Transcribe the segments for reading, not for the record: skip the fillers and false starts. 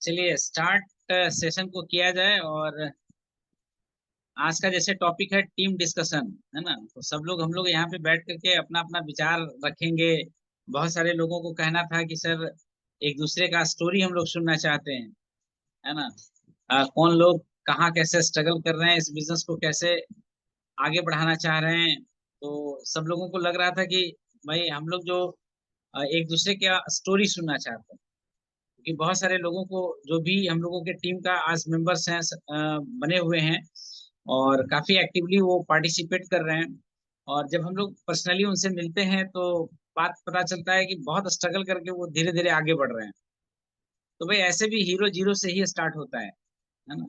चलिए start session को किया जाए। और आज का जैसे टॉपिक है टीम डिस्कशन, है ना। तो सब लोग हम लोग यहाँ पे बैठ करके अपना अपना विचार रखेंगे। बहुत सारे लोगों को कहना था कि सर एक दूसरे का स्टोरी हम लोग सुनना चाहते हैं, है ना। कौन लोग कहाँ कैसे स्ट्रगल कर रहे हैं, इस बिजनेस को कैसे आगे बढ़ाना चाह रहे हैं। तो सब लोगों को लग रहा था कि भाई हम लोग जो एक दूसरे का स्टोरी सुनना चाहते हैं, क्योंकि बहुत सारे लोगों को जो भी हम लोगों के टीम का आज मेंबर्स हैं बने हुए हैं और काफी एक्टिवली वो पार्टिसिपेट कर रहे हैं। और जब हम लोग पर्सनली उनसे मिलते हैं तो बात पता चलता है कि बहुत स्ट्रगल करके वो धीरे धीरे आगे बढ़ रहे हैं। तो भाई ऐसे भी हीरो जीरो से ही स्टार्ट होता है ना।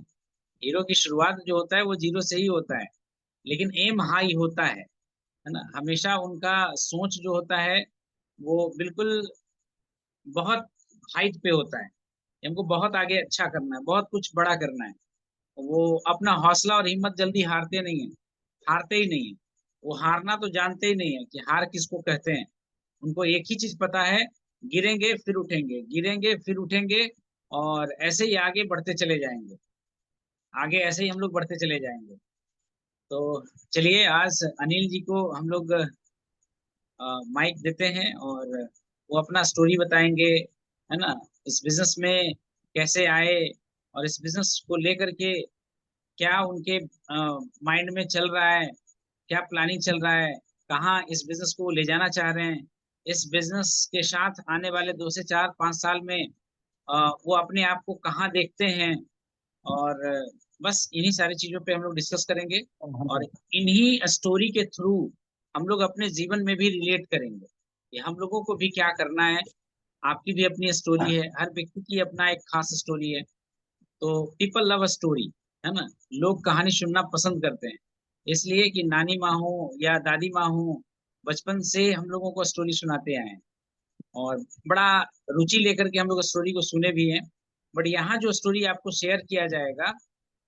हीरो की शुरुआत जो होता है वो जीरो से ही होता है, लेकिन एम हाई होता है ना। हमेशा उनका सोच जो होता है वो बिल्कुल बहुत हाइट पे होता है। हमको बहुत आगे अच्छा करना है, बहुत कुछ बड़ा करना है। वो अपना हौसला और हिम्मत जल्दी हारते नहीं है, हारते ही नहीं है। वो हारना तो जानते ही नहीं है कि हार किसको कहते हैं। उनको एक ही चीज पता है, गिरेंगे फिर उठेंगे, गिरेंगे फिर उठेंगे, और ऐसे ही आगे बढ़ते चले जाएंगे। आगे ऐसे ही हम लोग बढ़ते चले जाएंगे। तो चलिए आज अनिल जी को हम लोग माइक देते हैं और वो अपना स्टोरी बताएंगे, है ना। इस बिजनेस में कैसे आए और इस बिजनेस को लेकर के क्या उनके माइंड में चल रहा है, क्या प्लानिंग चल रहा है, कहाँ इस बिजनेस को ले जाना चाह रहे हैं। इस बिजनेस के साथ आने वाले 2 से 4 5 साल में वो अपने आप को कहाँ देखते हैं। और बस इन्हीं सारी चीजों पे हम लोग डिस्कस करेंगे। और इन्हीं स्टोरी के थ्रू हम लोग अपने जीवन में भी रिलेट करेंगे कि हम लोगों को भी क्या करना है। आपकी भी अपनी स्टोरी है, हर व्यक्ति की अपना एक खास स्टोरी है। तो पीपल लव अ स्टोरी, है ना। लोग कहानी सुनना पसंद करते हैं, इसलिए कि नानी माँ हो या दादी माँ हो, बचपन से हम लोगों को स्टोरी सुनाते आए हैं और बड़ा रुचि लेकर के हम लोग स्टोरी को सुने भी हैं। बट यहाँ जो स्टोरी आपको शेयर किया जाएगा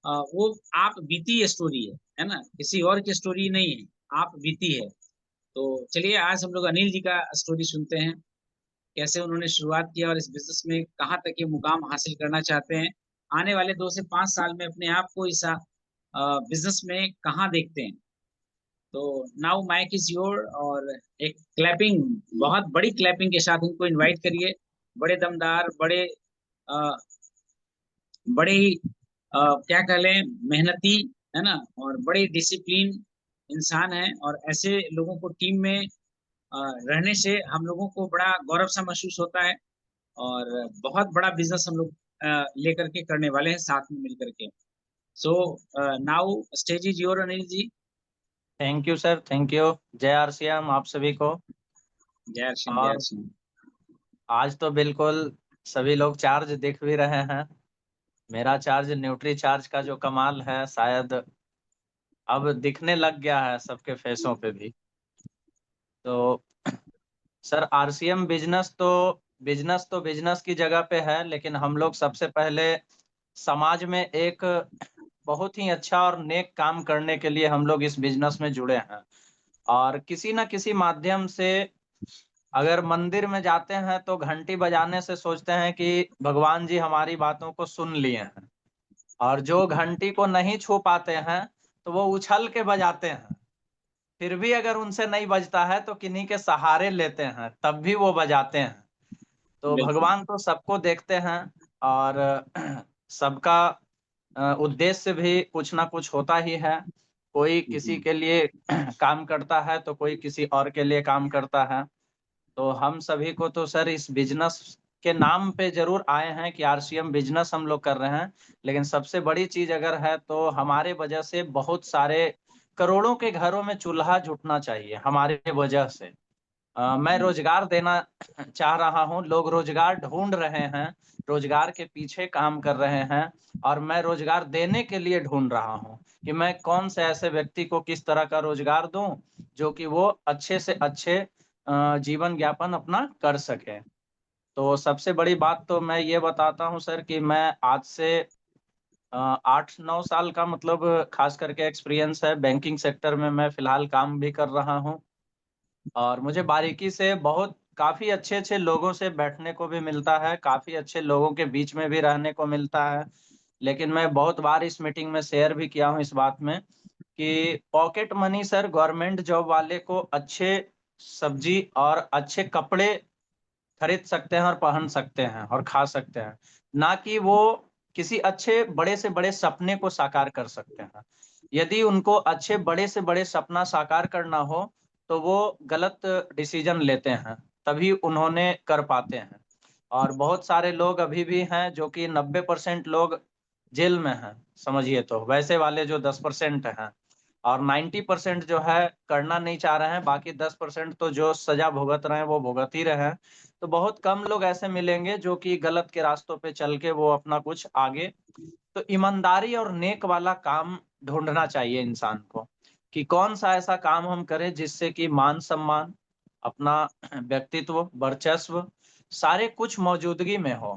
वो आप बीती स्टोरी है ना, किसी और की स्टोरी नहीं है, आप बीती है। तो चलिए आज हम लोग अनिल जी का स्टोरी सुनते हैं, कैसे उन्होंने शुरुआत किया और इस बिजनेस में कहाँ तक ये मुकाम हासिल करना चाहते हैं। आने वाले 2 से 5 साल में अपने आप को इस बिजनेस में कहाँ देखते हैं। तो नाउ माइक इज योर। और एक क्लैपिंग, बहुत बड़ी क्लैपिंग के साथ उनको इनवाइट करिए। बड़े दमदार, अ, बड़े ही क्या कह लें, मेहनती, है ना, और बड़े डिसिप्लिन इंसान हैं। और ऐसे लोगों को टीम में रहने से हम लोगों को बड़ा गौरव सा महसूस होता है। और बहुत बड़ा बिजनेस हम लोग लेकर के करने वाले हैं साथ में मिल करके। So now stage is your Anil ji. Thank you sir, thank you. जय आरसीएम आप सभी को। जय श्री जय और श्री। आज तो बिल्कुल सभी लोग चार्ज दिख भी रहे हैं। मेरा चार्ज न्यूट्री चार्ज का जो कमाल है शायद अब दिखने लग गया है सबके फेसों पे भी। तो सर आरसीएम बिजनेस की जगह पे है, लेकिन हम लोग सबसे पहले समाज में एक बहुत ही अच्छा और नेक काम करने के लिए हम लोग इस बिजनेस में जुड़े हैं। और किसी न किसी माध्यम से अगर मंदिर में जाते हैं तो घंटी बजाने से सोचते हैं कि भगवान जी हमारी बातों को सुन लिए हैं। और जो घंटी को नहीं छू पाते हैं तो वो उछल के बजाते हैं। फिर भी अगर उनसे नहीं बजता है तो किन्हीं के सहारे लेते हैं, तब भी वो बजाते हैं। तो बिल्कुल भगवान तो सबको देखते हैं। और सबका उद्देश्य भी कुछ ना कुछ होता ही है। कोई किसी बिल्कुल। के लिए काम करता है तो कोई किसी और के लिए काम करता है। तो हम सभी को तो सर इस बिजनेस के नाम पे जरूर आए हैं कि आरसीएम बिजनेस हम लोग कर रहे हैं, लेकिन सबसे बड़ी चीज अगर है तो हमारे वजह से बहुत सारे करोड़ों के घरों में चूल्हा जुटना चाहिए हमारे वजह से। मैं रोजगार देना चाह रहा हूं, लोग रोजगार ढूंढ रहे हैं, रोजगार के पीछे काम कर रहे हैं। और मैं रोजगार देने के लिए ढूंढ रहा हूं कि मैं कौन से ऐसे व्यक्ति को किस तरह का रोजगार दूं जो कि वो अच्छे से अच्छे जीवन यापन अपना कर सके। तो सबसे बड़ी बात तो मैं ये बताता हूं सर कि मैं आज से 8-9 साल का मतलब खास करके एक्सपीरियंस है बैंकिंग सेक्टर में। मैं फिलहाल काम भी कर रहा हूं और मुझे बारीकी से बहुत काफी अच्छे अच्छे लोगों से बैठने को भी मिलता है, काफी अच्छे लोगों के बीच में भी रहने को मिलता है। लेकिन मैं बहुत बार इस मीटिंग में शेयर भी किया हूँ इस बात में कि pocket money sir government job वाले को अच्छे सब्जी और अच्छे कपड़े खरीद सकते हैं और पहन सकते हैं और खा सकते हैं, ना कि वो किसी अच्छे बड़े से बड़े सपने को साकार कर सकते हैं। यदि उनको अच्छे बड़े से बड़े सपना साकार करना हो तो वो गलत डिसीजन लेते हैं, तभी उन्होंने कर पाते हैं। और बहुत सारे लोग अभी भी हैं जो कि 90% लोग जेल में हैं, समझिए, तो वैसे वाले जो 10% हैं, और 90% जो है करना नहीं चाह रहे हैं, बाकी 10% तो जो सजा भुगत रहे हैं वो भुगत ही रहे हैं। तो बहुत कम लोग ऐसे मिलेंगे जो कि गलत के रास्तों पे चल के वो अपना कुछ आगे, तो ईमानदारी और नेक वाला काम ढूंढना चाहिए इंसान को कि कौन सा ऐसा काम हम करें जिससे कि मान सम्मान, अपना व्यक्तित्व, वर्चस्व सारे कुछ मौजूदगी में हो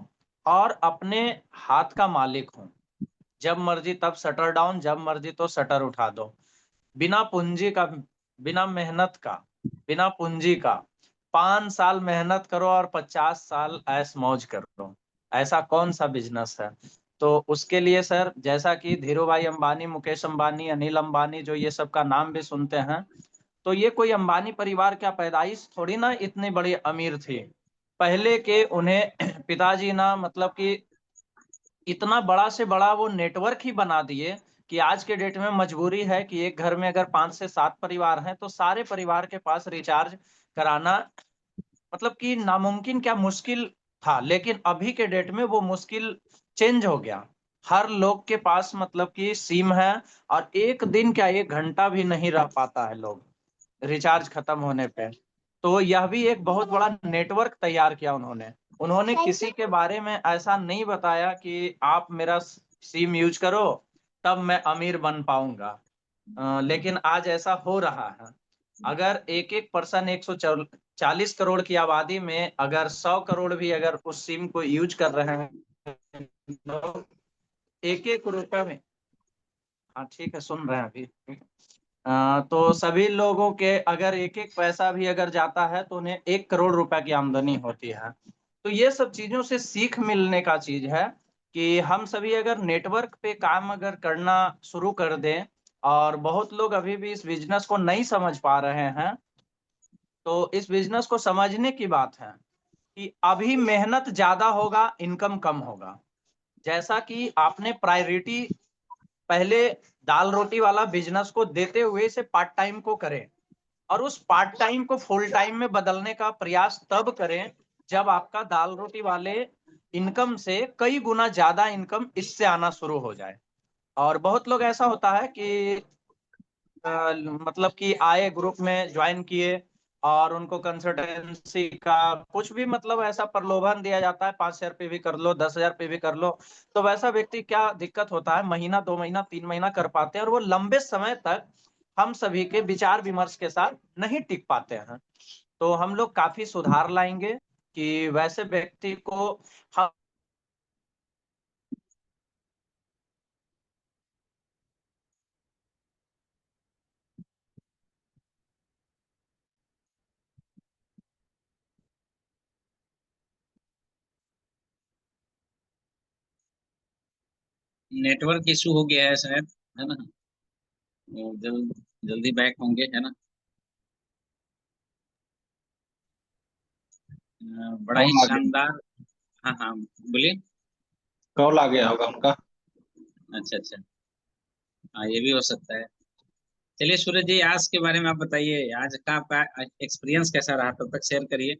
और अपने हाथ का मालिक हो। जब मर्जी तब शटर डाउन, जब मर्जी तो शटर उठा दो, बिना पूंजी का, बिना मेहनत का, बिना पूंजी का 5 साल मेहनत करो और 50 साल ऐश मौज करो। ऐसा कौन सा बिजनेस है? तो उसके लिए सर, जैसा कि धीरू भाई अंबानी, मुकेश अंबानी, अनिल अंबानी, जो ये सब का नाम भी सुनते हैं, तो ये कोई अंबानी परिवार क्या पैदाइश थोड़ी ना इतनी बड़ी अमीर थी। पहले के उन्हें पिताजी ना, मतलब कि इतना बड़ा से बड़ा वो नेटवर्क ही बना दिए कि आज के डेट में मजबूरी है कि एक घर में अगर 5 से 7 परिवार हैं तो सारे परिवार के पास रिचार्ज कराना, मतलब कि नामुमकिन क्या, मुश्किल था। लेकिन अभी के डेट में वो मुश्किल चेंज हो गया। हर लोग के पास मतलब कि सिम है, और एक दिन क्या, 1 घंटा भी नहीं रह पाता है लोग रिचार्ज खत्म होने पे। तो यह भी एक बहुत बड़ा नेटवर्क तैयार किया उन्होंने। उन्होंने किसी के बारे में ऐसा नहीं बताया कि आप मेरा सिम यूज करो तब मैं अमीर बन पाऊंगा। लेकिन आज ऐसा हो रहा है। अगर एक एक पर्सन, 140 करोड़ की आबादी में अगर 100 करोड़ भी अगर उस सिम को यूज कर रहे हैं तो एक एक रुपए में, हाँ ठीक है, सुन रहे हैं अभी। तो सभी लोगों के अगर एक एक पैसा भी अगर जाता है तो उन्हें 1 करोड़ रुपए की आमदनी होती है। तो ये सब चीजों से सीख मिलने का चीज है कि हम सभी अगर नेटवर्क पे काम अगर करना शुरू कर दें, और बहुत लोग अभी भी इस बिजनेस को नहीं समझ पा रहे हैं, तो इस बिजनेस को समझने की बात है कि अभी मेहनत ज्यादा होगा, इनकम कम होगा। जैसा कि आपने प्रायोरिटी पहले दाल रोटी वाला बिजनेस को देते हुए इसे पार्ट टाइम को करें, और उस पार्ट टाइम को फुल टाइम में बदलने का प्रयास तब करें जब आपका दाल रोटी वाले इनकम से कई गुना ज्यादा इनकम इससे आना शुरू हो जाए। और बहुत लोग ऐसा होता है कि मतलब कि आए, ग्रुप में ज्वाइन किए और उनको कंसल्टेंसी का कुछ भी मतलब ऐसा प्रलोभन दिया जाता है, 5,000 पे भी कर लो, 10,000 पे भी कर लो। तो वैसा व्यक्ति क्या दिक्कत होता है, महीना 2 महीना 3 महीना कर पाते हैं और वो लंबे समय तक हम सभी के विचार विमर्श के साथ नहीं टिक पाते हैं। तो हम लोग काफी सुधार लाएंगे कि वैसे व्यक्ति को हम नेटवर्क इशू हो गया है शायद, है ना? वो जल्दी बैक होंगे, है ना? बड़ा ही कॉल आ गया। शानदार। हाँ हाँ, बोलिए। कॉल आ गया होगा उनका। अच्छा अच्छा, हाँ ये भी हो सकता है। चलिए सूरज जी, आज के बारे में आप बताइए, आज का आपका एक्सपीरियंस कैसा रहा, तब तक शेयर करिए।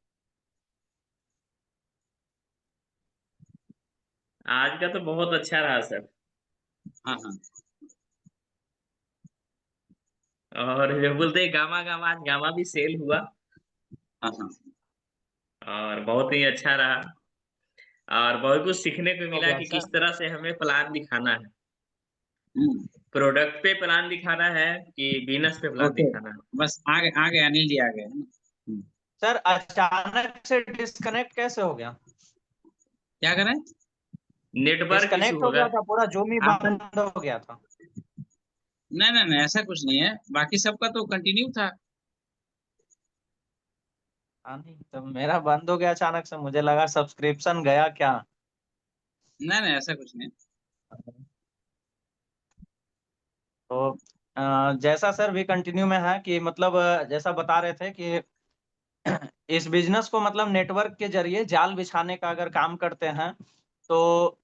आज का तो बहुत अच्छा रहा सर। हाँ हाँ। और जो बोलते हैं गामा गामा, आज गामा भी सेल हुआ हाँ हाँ। और बहुत ही अच्छा रहा। और बहुत कुछ सीखने को हो मिला गया कि सर। किस तरह से हमें प्लान दिखाना है, हम्म। प्रोडक्ट पे प्लान दिखाना है कि बिजनेस पे प्लान ओके, दिखाना है। बस आ गए अनिल जी, आ गए, है ना? सर अचानक से डिस्कनेक्ट कैसे हो गया? क्या करें? नेटवर्क इशू डिस्कनेक्ट हो होगा। गया था, पूरा जूम ही आपका? बंद हो गया था। नहीं नहीं नहीं, ऐसा कुछ नहीं है, बाकी सबका तो कंटिन्यू था। नहीं तो मेरा बंद हो गया अचानक से, मुझे लगा सब्सक्रिप्शन गया क्या। नहीं नहीं, ऐसा कुछ नहीं। तो जैसा सर भी कंटिन्यू में है कि मतलब जैसा बता रहे थे कि इस बिजनेस को मतलब नेटवर्क के जरिए जाल बिछाने का अगर काम करते हैं तो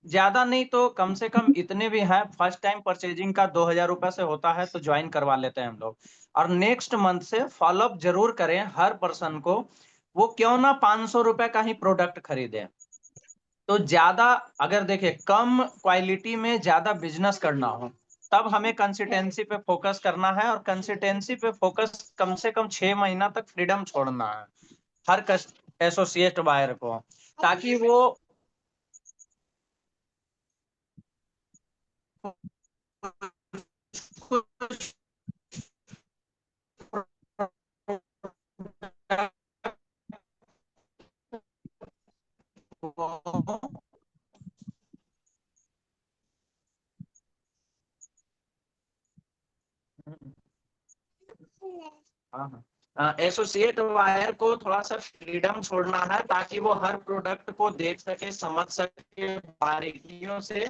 ज्यादा नहीं तो कम से कम इतने भी हैं, फर्स्ट टाइम परचेजिंग का 2,000 रुपए से होता है तो ज्वाइन करवा लेते हैं हम लोग। और नेक्स्ट मंथ से फॉलोअप जरूर करें हर पर्सन को, वो क्यों ना 500 रुपए का ही प्रोडक्ट खरीदे। तो ज्यादा अगर देखें कम क्वालिटी में ज्यादा बिजनेस करना हो तब हमें कंसिस्टेंसी पे फोकस करना है, और कंसिस्टेंसी पे फोकस कम से कम 6 महीना तक फ्रीडम छोड़ना है हर एसोसिएट बायर को, ताकि वो एसोसिएट वायर को थोड़ा सा फ्रीडम छोड़ना है ताकि वो हर प्रोडक्ट को देख सके, समझ सके बारीकियों से,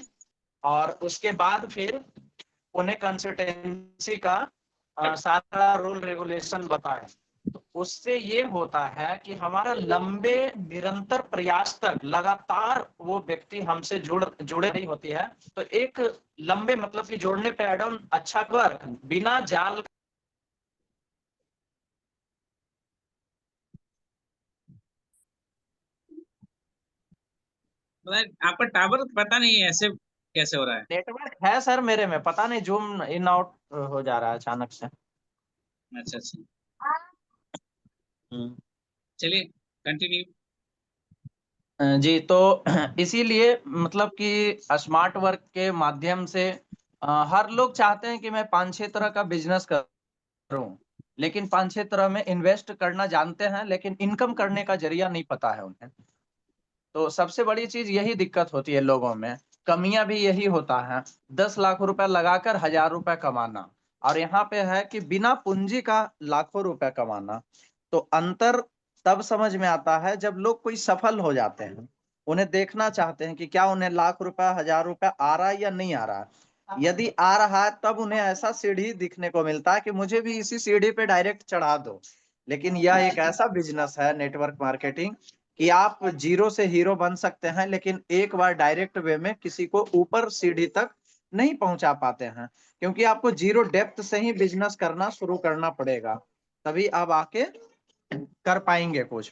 और उसके बाद फिर उन्हें कंसल्टेंसी का सारा रूल रेगुलेशन बताए। तो उससे ये होता है कि हमारा लंबे निरंतर प्रयास तक लगातार वो व्यक्ति हमसे जुड़े नहीं होती है। तो एक लंबे मतलब कि जोड़ने पे एड ऑन अच्छा वर्क बिना जाल। मतलब आपका टावर पता नहीं है ऐसे कैसे हो रहा है। नेटवर्क है सर मेरे में, पता नहीं जूम इन आउट हो जा रहा है अचानक से। अच्छा अच्छा, हम्म। चलिए कंटिन्यू। जी तो इसीलिए मतलब कि स्मार्ट वर्क के माध्यम से हर लोग चाहते हैं कि मैं 5-6 तरह का बिजनेस करूं, लेकिन 5-6 तरह में इन्वेस्ट करना जानते हैं लेकिन इनकम करने का जरिया नहीं पता है उन्हें। तो सबसे बड़ी चीज यही दिक्कत होती है लोगों में, कमियां भी यही होता है। 10 लाख रुपए लगाकर 1,000 रुपए कमाना, और यहाँ पे है कि बिना पूंजी का लाखों रुपए कमाना। तो अंतर तब समझ में आता है जब लोग कोई सफल हो जाते हैं, उन्हें देखना चाहते हैं कि क्या उन्हें लाख रुपए 1,000 रुपए आ रहा है या नहीं आ रहा है। यदि आ रहा है तब उन्हें ऐसा सीढ़ी दिखने को मिलता है कि मुझे भी इसी सीढ़ी पे डायरेक्ट चढ़ा दो। लेकिन यह एक ऐसा बिजनेस है नेटवर्क मार्केटिंग कि आप जीरो से हीरो बन सकते हैं, लेकिन एक बार डायरेक्ट वे में किसी को ऊपर सीढ़ी तक नहीं पहुंचा पाते हैं, क्योंकि आपको जीरो डेप्थ से ही बिजनेस करना शुरू करना पड़ेगा, तभी आप आके कर पाएंगे कुछ।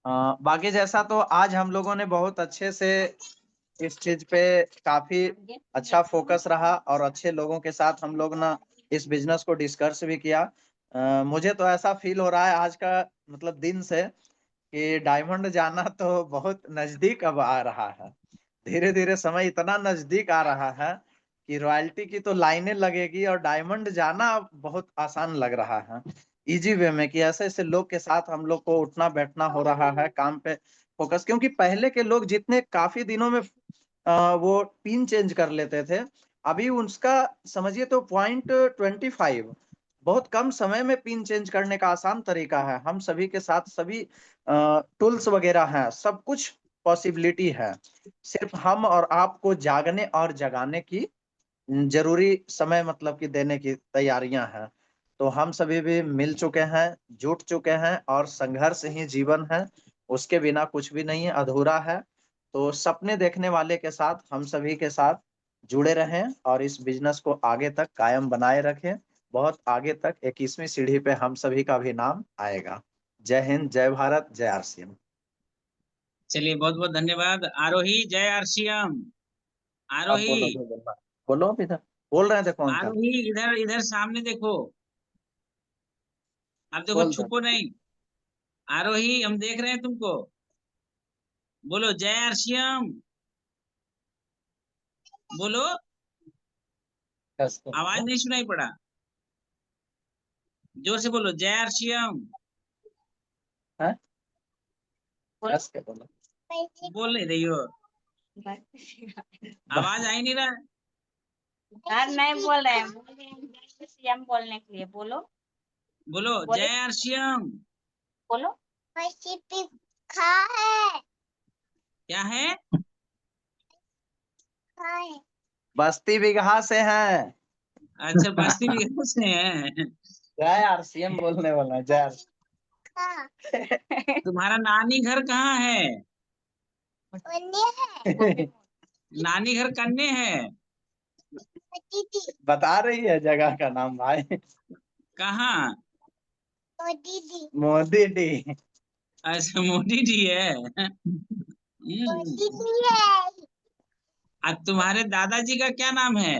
बाकी जैसा तो आज हम लोगों ने बहुत अच्छे से इस चीज पे काफी अच्छा फोकस रहा, और अच्छे लोगों के साथ हम लोग ना इस बिजनेस को डिस्कस भी किया। मुझे तो ऐसा फील हो रहा है आज का मतलब दिन से कि डायमंड जाना तो बहुत नजदीक अब आ रहा है। धीरे धीरे समय इतना नजदीक आ रहा है कि रॉयल्टी की तो लाइनें लगेगी, और डायमंड जाना अब बहुत आसान लग रहा है इजी वे में, कि ऐसे ऐसे लोग के साथ हम लोग को उठना बैठना हो रहा है काम पे फोकस। क्योंकि पहले के लोग जितने काफी दिनों में वो पिन चेंज कर लेते थे, अभी उसका समझिए तो 0.25 बहुत कम समय में पिन चेंज करने का आसान तरीका है। हम सभी के साथ सभी टूल्स वगैरह हैं, सब कुछ पॉसिबिलिटी है, सिर्फ हम और आपको जागने और जगाने की जरूरी समय मतलब कि देने की तैयारियां हैं। तो हम सभी भी मिल चुके हैं, जुट चुके हैं, और संघर्ष ही जीवन है, उसके बिना कुछ भी नहीं है, अधूरा है। तो सपने देखने वाले के साथ हम सभी के साथ जुड़े रहें, और इस बिजनेस को आगे तक कायम बनाए रखें। बहुत आगे तक 21वीं सीढ़ी पे हम सभी का भी नाम आएगा। जय हिंद, जय भारत, जय आरसीएम। चलिए बहुत बहुत धन्यवाद। आरोही, जय आरसीएम। आप आरोही, बोलो जो बोलना है। बोलो अभी तक बोल रहे थे कौन था। आरोही, इधर इधर सामने देखो। आप देखो, बोल छुपो नहीं। आरोही, हम देख रहे हैं तुमको। बोलो जय आरसीएम। बोलो। आवाज दो। नहीं सुनाई पड़ा। जोर से बोलो जय आरसीएम। हैं? कस के बोलो। बोल नहीं रही हो, आवाज आ ही नहीं रहा है। सर नहीं बोल रहे हैं, सीएम बोलने के लिए बोलो। बोलो बोलिए। जय आरसीएम। बोलो। क्या है? बस्ती बिगहा से हैं। अच्छा, बस्ती बिहार से हैं। जय आरसीएम बोलने वाला है, जय तुम्हारा नानी घर कहाँ है? नानी घर कन्ने है? बता रही है जगह का नाम भाई। कहाँ? मोदी डी। अच्छा, मोदी जी है। अब तुम्हारे दादाजी का क्या नाम है?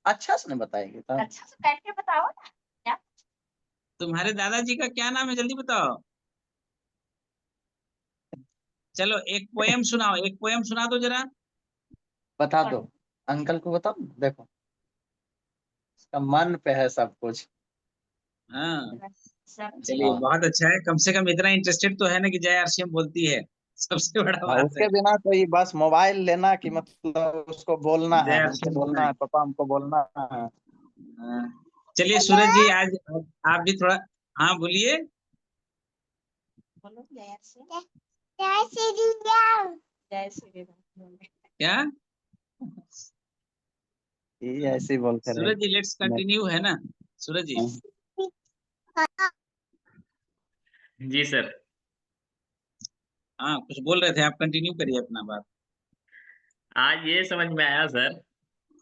अच्छा से नहीं बताएंगे तो। अच्छा से बैठ के बताओ ना। क्या? तुम्हारे दादाजी का क्या नाम है, जल्दी बताओ। चलो एक पोएम सुनाओ, एक पोएम सुना दो जरा। बता दो, अंकल को बताओ, देखो इसका मन पे है सब कुछ। हाँ, सब चलिए हाँ। बहुत अच्छा है, कम से कम इतना इंटरेस्टेड तो है ना कि जय आरसीएम बोलती है। सबसे बड़ा हाँ, बात है। उसके बिना तो ये बस मोबाइल लेना कि मतलब उसको बोलना जय है, हमको आरसीएम बोलना बोलना है। है, पापा हमको बोलना है। हाँ। चलिए सूरज जी, आज आप भी थोड़ा। हाँ बोलिए। बोलो। जय श्री जय श्री राम। जय श्री राम बोलो। क्या? ये ऐसे ही बोलते रहे। सूरज जी लेट्स कंटिन्यू, है ना? सूरज जी। जी सर। हाँ, कुछ बोल रहे थे आप, कंटिन्यू करिए अपना बात। आज ये समझ में आया सर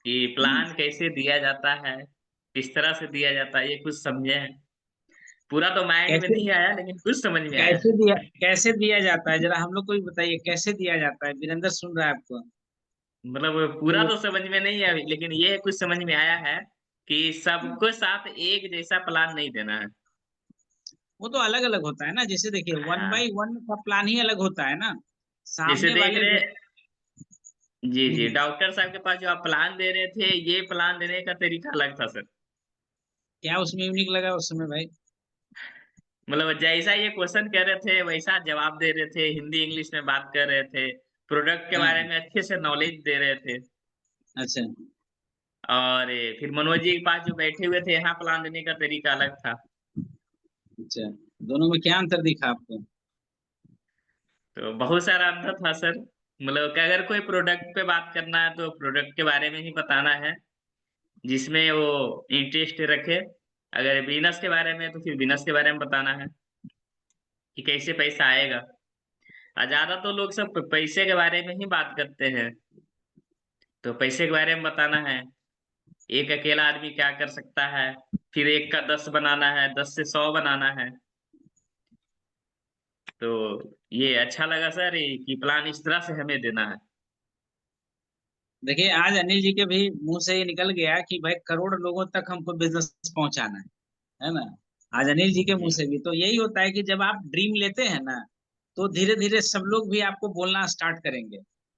कि प्लान कैसे दिया जाता है, किस तरह से दिया जाता है, ये कुछ समझे हैं। पूरा तो माइंड में कैसे नहीं आया लेकिन कुछ समझ में आया। कैसे दिया जाता है, जरा हम लोग को भी बताइए कैसे दिया जाता है। वीरेंद्र सुन रहा है आपको। मतलब पूरा तो समझ में नहीं आया लेकिन ये कुछ समझ में आया है कि सबको साथ एक जैसा प्लान नहीं देना है। वो तो अलग अलग होता है ना, जैसे देखिए वन हाँ, बाई वन का प्लान ही अलग होता है ना। जैसे सामने देख वाले रहे, जी जी, हम्म, डॉक्टर साहब के पास जो आप प्लान दे रहे थे, ये प्लान देने का तरीका अलग था सर। क्या उसमें यूनिक लगा उस समय भाई? मतलब जैसा ये क्वेश्चन कर रहे थे वैसा जवाब दे रहे थे, हिंदी इंग्लिश में बात कर रहे थे, प्रोडक्ट के बारे हाँ। में अच्छे से नॉलेज दे रहे थे। अच्छा। और फिर मनोज जी के पास जो बैठे हुए थे, यहाँ प्लान देने का तरीका अलग था। अच्छा, दोनों में क्या अंतर दिखा आपको? तो बहुत सारा अंतर था सर। मतलब कि अगर कोई प्रोडक्ट पे बात करना है तो प्रोडक्ट के बारे में ही बताना है, जिसमें वो इंटरेस्ट रखे। अगर बिजनेस के बारे में तो फिर बिजनेस के बारे में बताना है कि कैसे पैसा आएगा। और ज्यादा तो लोग सब पैसे के बारे में ही बात करते हैं, तो पैसे के बारे में बताना है, एक अकेला आदमी क्या कर सकता है, फिर एक का 10 बनाना है, 10 से 100 बनाना है। तो ये अच्छा लगा सर कि प्लान इस तरह से हमें देना है। देखिए आज अनिल जी के भी मुंह से ये निकल गया कि भाई करोड़ लोगों तक हमको बिजनेस पहुंचाना है ना। आज अनिल जी के मुंह जी से भी तो यही होता है कि जब आप ड्रीम लेते हैं ना, तो धीरे धीरे सब लोग भी आपको बोलना स्टार्ट करेंगे।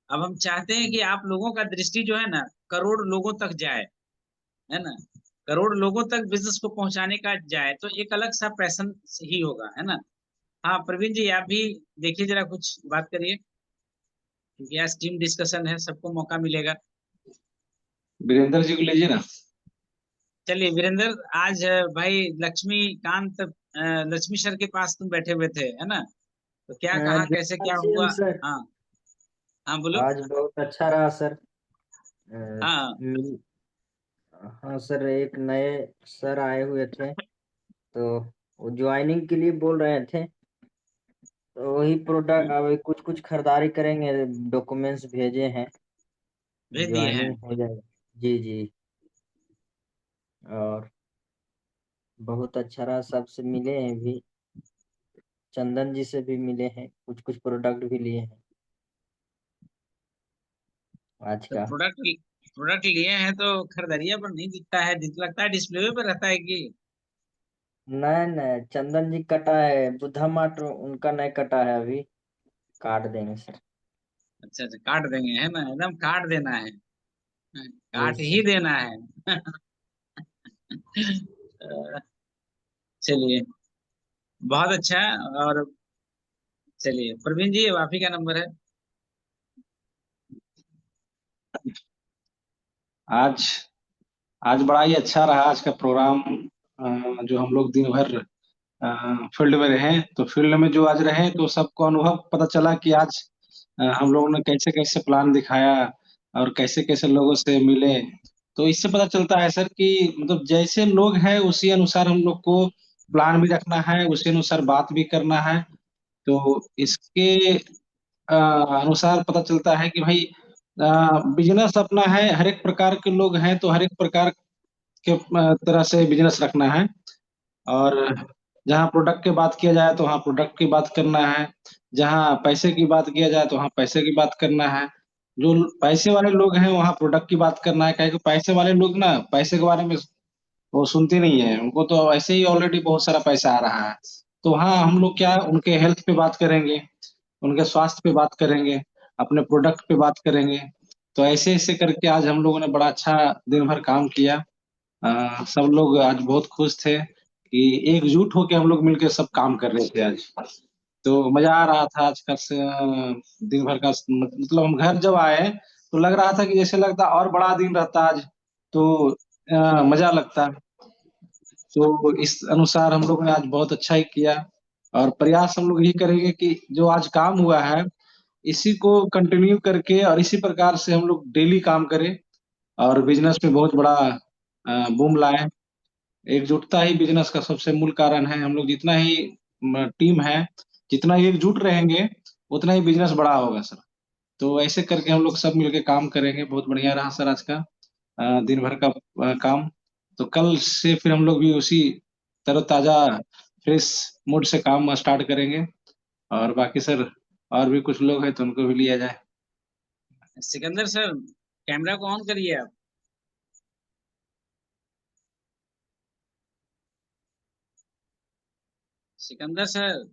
अब हम चाहते हैं कि आप लोगों का दृष्टि जो है ना, करोड़ लोगों तक जाए, है ना। करोड़ लोगों तक बिजनेस को पहुंचाने का जाए तो एक अलग सा पैशन ही होगा, है ना। हाँ प्रवीण जी, आप भी देखिए जरा, कुछ बात करिए, क्योंकि आज टीम डिस्कशन है, सबको मौका मिलेगा। वीरेंद्र जी को लीजिए ना। चलिए वीरेंद्र, आज भाई लक्ष्मीकांत लक्ष्मी सर के पास तुम बैठे हुए थे, है ना। तो क्या कहा, जय कैसे क्या आरसीएम हुआ? सर। हाँ। हाँ बोलो। आज बहुत अच्छा रहा सर। हाँ। मिल हाँ सर, एक नए सर आए हुए थे, तो वो ज्वाइनिंग के लिए बोल रहे थे। तो वही प्रोडक्ट, अब कुछ कुछ खरीदारी करेंगे, डॉक्यूमेंट्स भेजे हैं, भेज दिए हैं। ज्वाइनिंग हो जाएगा। जी जी। और बहुत अच्छा रहा, सबसे मिले हैं भी, चंदन जी से भी मिले हैं, कुछ कुछ प्रोडक्ट भी लिए हैं आज तो का। प्रोडक्ट लिए हैं तो खरीदारिया पर नहीं दिखता है, लगता है डिस्प्ले पर रहता है कि। नहीं नहीं, चंदन जी कटा है, बुद्धा मार्ट उनका नहीं कटा है अभी, काट देंगे सर। अच्छा अच्छा, काट देंगे, है ना, एकदम काट देना है। जी काट ही सर। देना है। अ, चलिए बहुत अच्छा। और चलिए प्रवीण जी, अब आप ही का नंबर है। आज आज बड़ा ही अच्छा रहा आज का प्रोग्राम। जो हम लोग दिन भर फील्ड में रहे, तो फील्ड में जो आज रहे तो सबको अनुभव पता चला कि आज हम लोगों ने कैसे कैसे प्लान दिखाया और कैसे कैसे लोगों से मिले। तो इससे पता चलता है सर कि मतलब जैसे लोग हैं उसी अनुसार हम लोग को प्लान भी रखना है, उसी अनुसार बात भी करना है। तो इसके अनुसार पता चलता है कि भाई बिजनेस अपना है, हर एक प्रकार के लोग हैं तो हर एक प्रकार के तरह से बिजनेस रखना है। और जहाँ प्रोडक्ट की बात किया जाए तो वहाँ प्रोडक्ट की बात करना है, जहाँ पैसे की बात किया जाए तो वहाँ पैसे की बात करना है। जो पैसे वाले लोग हैं वहाँ प्रोडक्ट की बात करना है, काहे कि पैसे वाले लोग ना पैसे के बारे में वो सुनते नहीं है, उनको तो ऐसे ही ऑलरेडी बहुत सारा पैसा आ रहा है। तो हाँ, हम लोग क्या उनके हेल्थ पे बात करेंगे, उनके स्वास्थ्य पे बात करेंगे, अपने प्रोडक्ट पे बात करेंगे। तो ऐसे-ऐसे करके आज हम लोगों ने बड़ा अच्छा दिन भर काम किया। सब लोग आज बहुत खुश थे कि एकजुट होके हम लोग मिलके सब काम कर रहे थे आज। तो मज़ा आ रहा था आज का दिन भर का मतलब हम घर जब आए, तो लग रहा था कि जैसे लगता और बड़ा दिन रहता आज, तो मज़ा लगता। तो इस अनुसार हम लोग ने आज बहुत अच्छा ही किया और प्रयास हम लोग यही करेंगे कि जो आज काम हुआ है, इसी को कंटिन्यू करके और इसी प्रकार से हम लोग डेली काम करें और बिज़नेस में बहुत बड़ा बूम लाएँ। एकजुटता ही बिज़नेस का सबसे मूल कारण है। हम लोग जितना ही टीम है, जितना ही एकजुट रहेंगे, उतना ही बिज़नेस बड़ा होगा सर। तो ऐसे करके हम लोग सब मिलके काम करेंगे। बहुत बढ़िया रहा सर आज का दिन भर का काम। तो कल से फिर हम लोग भी उसी तरोताज़ा फ्रेश मूड से काम स्टार्ट करेंगे और बाकी सर और भी कुछ लोग हैं तो उनको भी लिया जाए। सिकंदर सर, कैमरा को ऑन करिए आप। सिकंदर सर,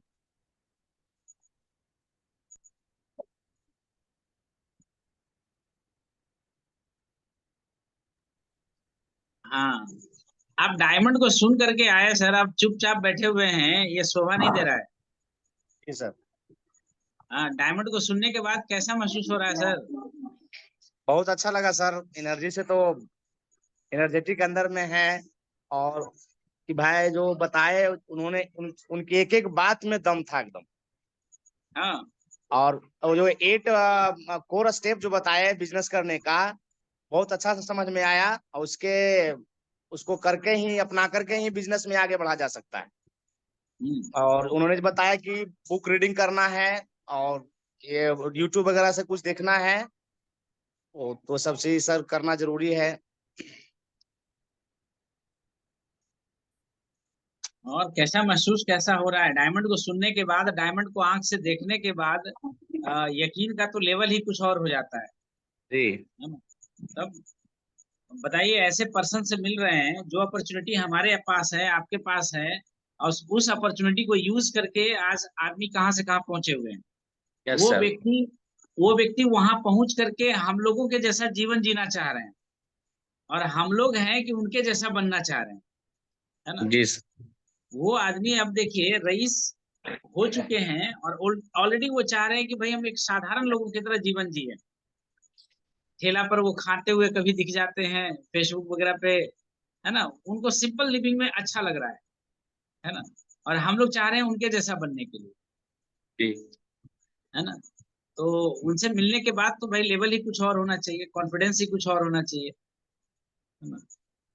हाँ, आप डायमंड को सुन करके आए सर, आप चुपचाप बैठे हुए हैं, ये शोभा नहीं दे रहा है। जी सर। हाँ, डायमंड को सुनने के बाद कैसा महसूस हो रहा है सर? बहुत अच्छा लगा सर, एनर्जी से तो एनर्जेटिक अंदर में है। और कि भाई जो बताए उन्होंने उनकी एक एक बात में दम था एकदम। हाँ, और जो 8 कोर स्टेप जो बताए बिजनेस करने का, बहुत अच्छा से समझ में आया। और उसको करके ही अपना करके ही बिजनेस में आगे बढ़ा जा सकता है। और उन्होंने बताया कि बुक रीडिंग करना है और ये यूट्यूब वगैरह से कुछ देखना है, तो सब चीज सर करना जरूरी है। और कैसा महसूस कैसा हो रहा है डायमंड को सुनने के बाद, डायमंड को आंख से देखने के बाद? यकीन का तो लेवल ही कुछ और हो जाता जी। है ना? तब बताइए, ऐसे पर्सन से मिल रहे हैं जो अपॉर्चुनिटी हमारे पास है, आपके पास है, और उस अपॉर्चुनिटी को यूज करके आज आदमी कहाँ से कहाँ पहुंचे हुए हैं। यस वो सर। व्यक्ति वो व्यक्ति वहां पहुंच करके हम लोगों के जैसा जीवन जीना चाह रहे हैं, और हम लोग हैं कि उनके जैसा बनना चाह रहे हैं, है ना? जी सर। वो आदमी अब देखिए रईस हो चुके हैं और ऑलरेडी वो चाह रहे हैं कि भाई हम एक साधारण लोगों की तरह जीवन जिए। ठेला पर वो खाते हुए कभी दिख जाते हैं फेसबुक वगैरह पे, है ना? उनको सिंपल लिविंग में अच्छा लग रहा है ना? और हम लोग चाह रहे हैं उनके जैसा बनने के लिए, जी। है ना? तो उनसे मिलने के बाद तो भाई लेवल ही कुछ और होना चाहिए, कॉन्फिडेंस ही कुछ और होना चाहिए, है ना?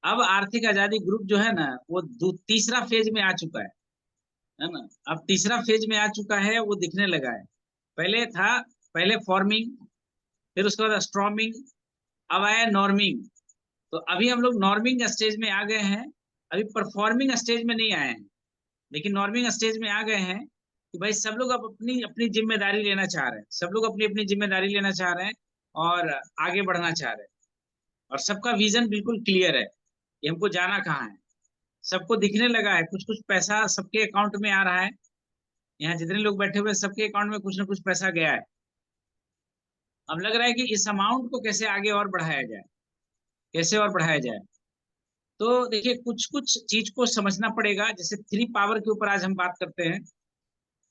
अब आर्थिक आजादी ग्रुप जो है ना, वो तीसरा फेज में आ चुका है ना? अब तीसरा फेज में आ चुका है, वो दिखने लगा है। पहले था, पहले फॉर्मिंग, फिर उसके बाद स्ट्रॉमिंग, अब आया नॉर्मिंग। तो अभी हम लोग नॉर्मिंग स्टेज में आ गए हैं। अभी परफॉर्मिंग स्टेज में नहीं आए हैं, लेकिन नॉर्मिंग स्टेज में आ गए हैं कि भाई सब लोग अब अपनी अपनी जिम्मेदारी लेना चाह रहे हैं, सब लोग अपनी अपनी जिम्मेदारी लेना चाह रहे हैं और आगे बढ़ना चाह रहे हैं। और सबका विजन बिल्कुल क्लियर है कि हमको जाना कहाँ है। सबको दिखने लगा है, कुछ कुछ पैसा सबके अकाउंट में आ रहा है। यहाँ जितने लोग बैठे हुए हैं, सबके अकाउंट में कुछ ना कुछ पैसा गया है। अब लग रहा है कि इस अमाउंट को कैसे आगे और बढ़ाया जाए, कैसे और बढ़ाया जाए। तो देखिए, कुछ कुछ चीज को समझना पड़ेगा। जैसे 3 पावर के ऊपर आज हम बात करते हैं,